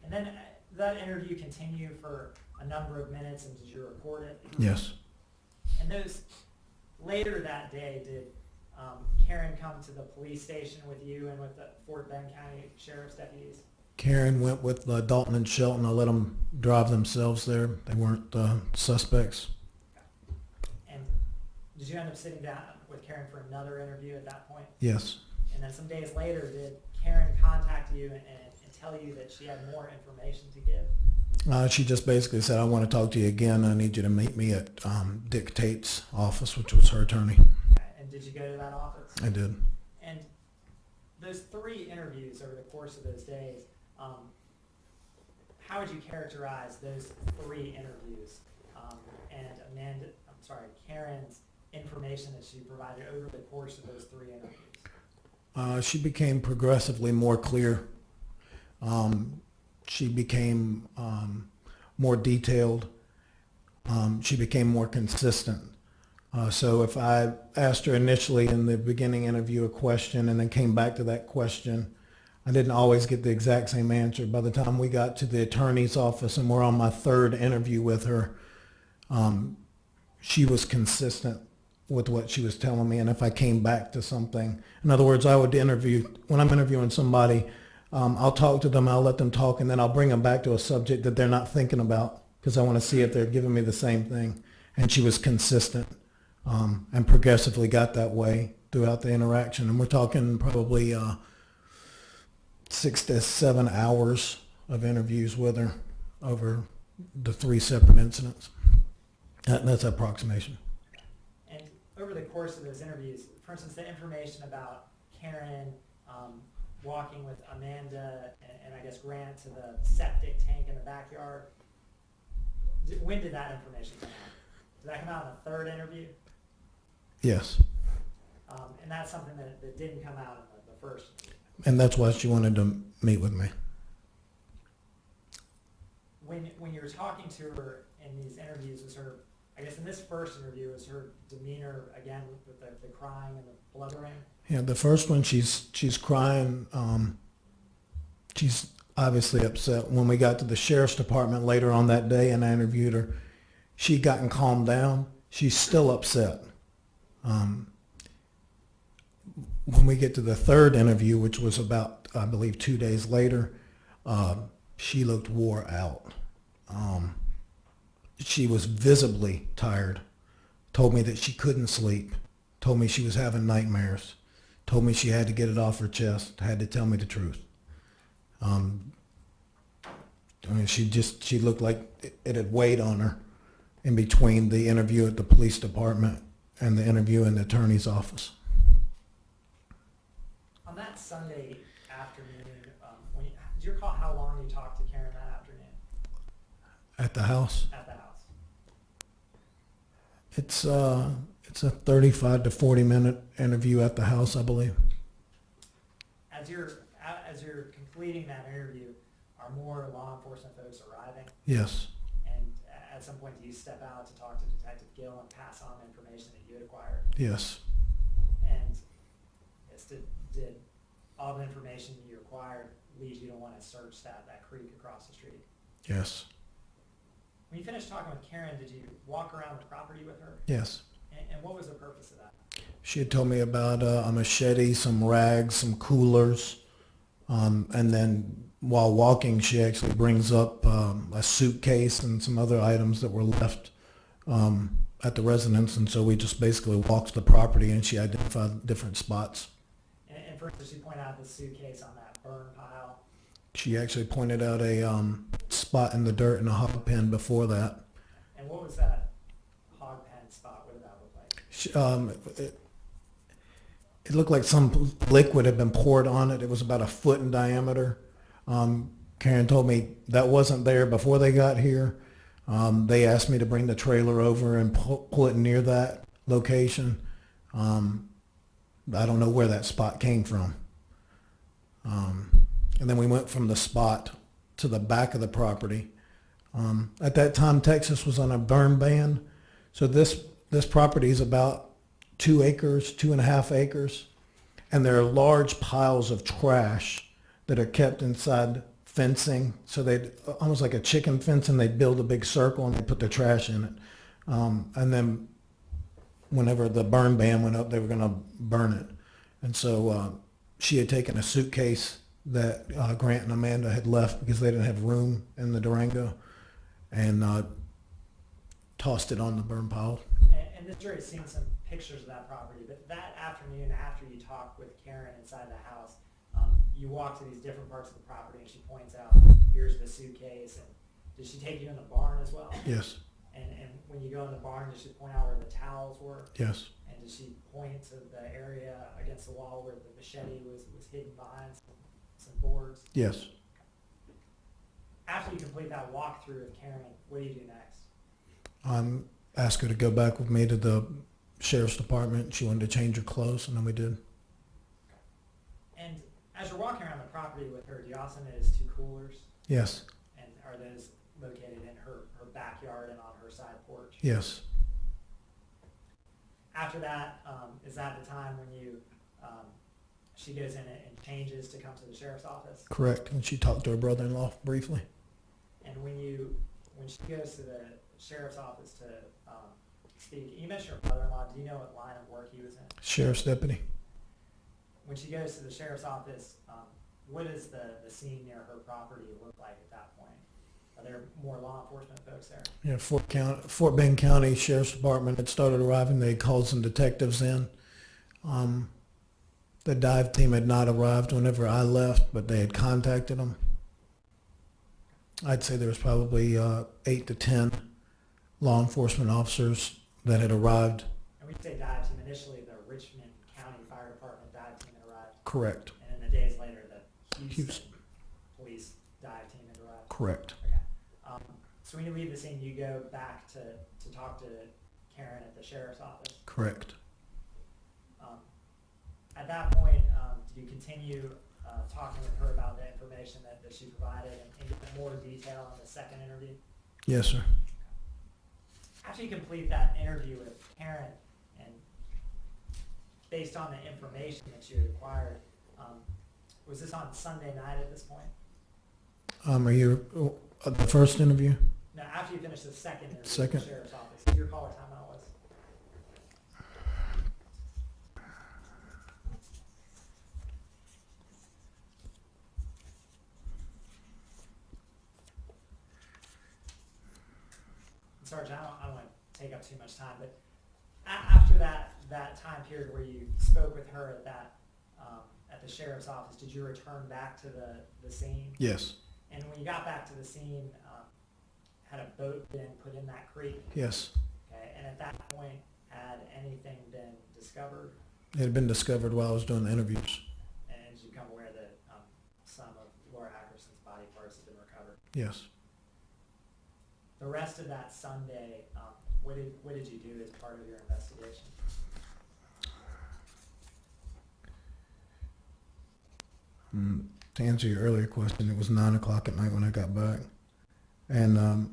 And then did that interview continue for a number of minutes, and did you record it? Yes. And later that day, did Karen come to the police station with you and with the Fort Bend County Sheriff's deputies? Karen went with Dalton and Shelton. I let them drive themselves there. They weren't suspects. And did you end up sitting down with Karen for another interview at that point? Yes. And then some days later, did Karen contact you and tell you that she had more information to give? She just basically said, I want to talk to you again. I need you to meet me at Dick Tate's office, which was her attorney. Okay. And did you go to that office? I did. And those 3 interviews over the course of those days, how would you characterize those 3 interviews and Karen's information that she provided over the course of those 3 interviews? She became progressively more clear. She became more detailed. She became more consistent. So if I asked her initially in the beginning interview a question and then came back to that question, I didn't always get the exact same answer. By the time we got to the attorney's office and we're on my 3rd interview with her, she was consistent with what she was telling me. And if I came back to something, in other words, I would when I'm interviewing somebody, I'll talk to them, I'll let them talk, and then I'll bring them back to a subject that they're not thinking about because I want to see if they're giving me the same thing. And she was consistent and progressively got that way throughout the interaction. And we're talking probably 6 to 7 hours of interviews with her over the 3 separate incidents. That's approximation. And over the course of those interviews, for instance, the information about Karen walking with Amanda and I guess Grant to the septic tank in the backyard, when did that information come out? Did that come out in the third interview? Yes. And that's something that didn't come out in the first interview. And that's why she wanted to meet with me. When you were talking to her in these interviews, was her, I guess in this first interview, was her demeanor, again, with the crying and the blubbering? Yeah, the first one, she's crying. She's obviously upset. When we got to the sheriff's department later on that day and I interviewed her, she'd gotten calmed down. She's still upset. When we get to the third interview, which was about, I believe, 2 days later, she looked wore out. She was visibly tired, told me that she couldn't sleep, told me she was having nightmares, told me she had to get it off her chest, had to tell me the truth. I mean, she looked like it had weighed on her in between the interview at the police department and the interview in the attorney's office. On that Sunday afternoon, do you recall how long you talked to Karen that afternoon At the house, at the house? it's a 35 to 40 minute interview at the house, I believe. As you're completing that interview, are more law enforcement folks arriving? Yes, And at some point, do you step out to talk to Detective Gill and pass on the information that you had acquired? yes, And did all the information you acquired lead you to want to search that creek across the street? yes, When you finished talking with Karen, did you walk around the property with her? yes. And what was the purpose of that? She had told me about a machete, some rags, some coolers, and then while walking, she actually brings up a suitcase and some other items that were left at the residence, and so we just basically walked the property, and she identified different spots. And first, did she point out the suitcase on that burn pile? She actually pointed out a spot in the dirt and a hog pen before that. And what was that hog pen spot? What did that look like? It looked like some liquid had been poured on it. It was about a foot in diameter. Karen told me that wasn't there before they got here. They asked me to bring the trailer over and pull it near that location. I don't know where that spot came from. And then we went from the spot to the back of the property. At that time, Texas was on a burn ban. So this property is about 2 acres, 2.5 acres. And there are large piles of trash that are kept inside fencing. So they'd almost like a chicken fence, and they'd build a big circle and they put their trash in it. And then whenever the burn ban went up, they were going to burn it. And so she had taken a suitcase that Grant and Amanda had left because they didn't have room in the Durango, and tossed it on the burn pile. And this jury's seen some pictures of that property, but that afternoon after you talked with Karen inside the house, you walk to these different parts of the property and she points out, here's the suitcase. And did she take you in the barn as well? Yes, And when you go in the barn, did she point out where the towels were? yes, And did she point to the area against the wall where the machete was hidden behind some boards? yes. After you complete that walkthrough with Karen, what do you do next? Asked her to go back with me to the sheriff's department. She wanted to change her clothes, and then we did. And as you're walking around the property with her, do you also notice 2 coolers? Yes, And are those located in her backyard and on her side porch? yes, After that, is that the time when she goes in and changes to come to the sheriff's office? correct. And she talked to her brother-in-law briefly. And when she goes to the sheriff's office to speak, you mentioned her brother-in-law. Do you know what line of work he was in? Sheriff's deputy. When she goes to the sheriff's office, what does the scene near her property look like at that point? Are there more law enforcement folks there? Yeah, Fort Bend County Sheriff's Department had started arriving. They called some detectives in. The dive team had not arrived whenever I left, but they had contacted them. I'd say there was probably 8 to 10 law enforcement officers that had arrived. And we say dive team, initially the Richmond County Fire Department dive team had arrived, Correct. and then the days later the Houston Houston. Police dive team had arrived. Correct. Okay. So when you leave the scene, you go back to talk to Karen at the sheriff's office. Correct. At that point, did you continue talking with her about the information that she provided and get more detail on the second interview? Yes, sir. After you complete that interview with Karen, and based on the information that you acquired, was this on Sunday night at this point? Are you the first interview? No, after you finished the second interview Second. with the sheriff's office, did you recall what time that was? Sergeant, I don't want to take up too much time, but after that time period where you spoke with her at that at the sheriff's office, did you return back to the scene? Yes. And when you got back to the scene, had a boat been put in that creek? Yes. Okay, and at that point, had anything been discovered? It had been discovered while I was doing the interviews. And did you become aware that some of Laura Ackerson's body parts had been recovered? Yes. The rest of that Sunday, what did you do as part of your investigation? To answer your earlier question, it was 9 o'clock at night when I got back. And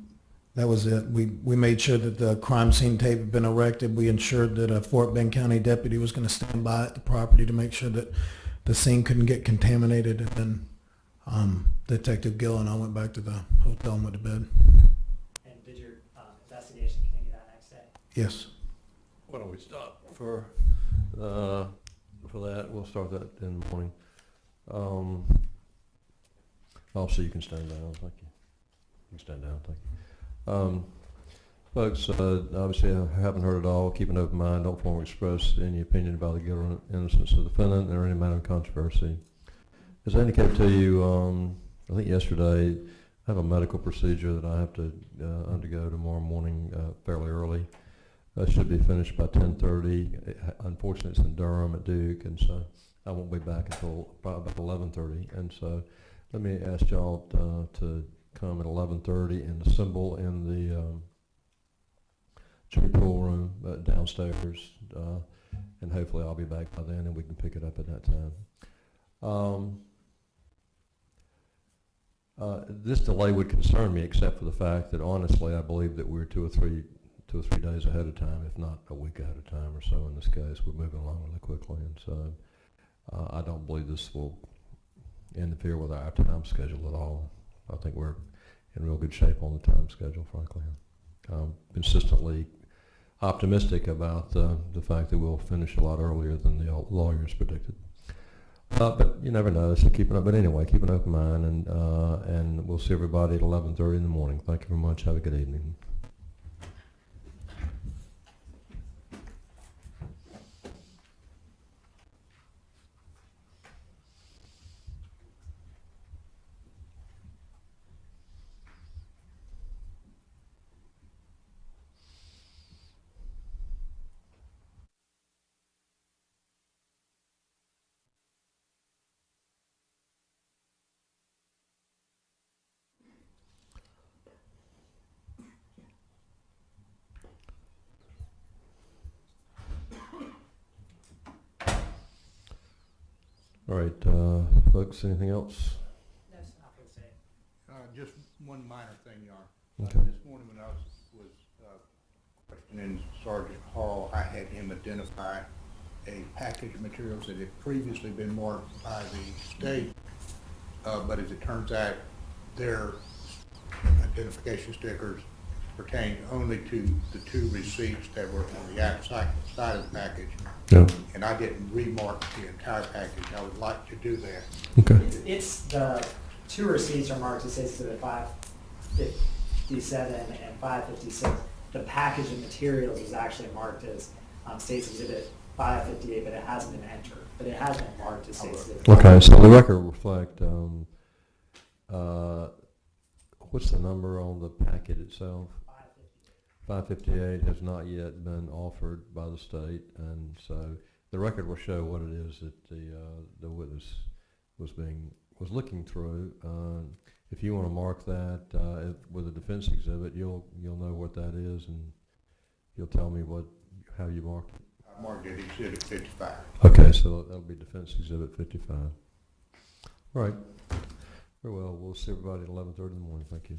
that was it. We made sure that the crime scene tape had been erected. We ensured that a Fort Bend County deputy was going to stand by at the property to make sure that the scene couldn't get contaminated. And then Detective Gill and I went back to the hotel and went to bed. And did your investigation continue that next day? Yes. Why don't we stop for that? We'll start that in the morning. Also, you can stand down. Thank you. You can stand down. Thank you. Folks, obviously I haven't heard it all. Keep an open mind. Don't formally express any opinion about the guilt or innocence of the defendant or any matter of controversy. As I indicated to you, I think yesterday, I have a medical procedure that I have to undergo tomorrow morning fairly early. I should be finished by 10:30. Unfortunately, it's in Durham at Duke, and so I won't be back until about 11:30. And so let me ask y'all to come at 11:30 and assemble in the jury pool room downstairs, and hopefully I'll be back by then and we can pick it up at that time. This delay would concern me, except for the fact that honestly I believe that we're two or three days ahead of time, if not a week ahead of time or so in this case. We're moving along really quickly, and so I don't believe this will interfere with our time schedule at all. I think we're in real good shape on the time schedule, frankly. I'm consistently optimistic about the fact that we'll finish a lot earlier than the lawyers predicted. But you never know, so but anyway, keep an open mind, and we'll see everybody at 11:30 in the morning. Thank you very much. Have a good evening. All right, folks, anything else? No, it's not for the same. Just one minor thing, Your Okay. Honor. This morning when I was questioning Sergeant Hall, I had him identify a package of materials that had previously been marked by the state, but as it turns out, their identification stickers pertain only to the two receipts that were on the outside side of the package. Yeah. And I didn't remark the entire package. I would like to do that. Okay. It's the two receipts are marked as Exhibit 557 and 556. The package of materials is actually marked as State's Exhibit 558, but it hasn't been entered. But it has been marked as State's Exhibit. Okay, so the record will reflect, what's the number on the packet itself? 558 has not yet been offered by the state, and so the record will show what it is that the witness was looking through. If you want to mark that with a defense exhibit, you'll know what that is, and you'll tell me how you marked it. I marked it Exhibit 55. Okay, so that'll be Defense Exhibit 55. All right. Very well. We'll see everybody at 11:30 in the morning. Thank you.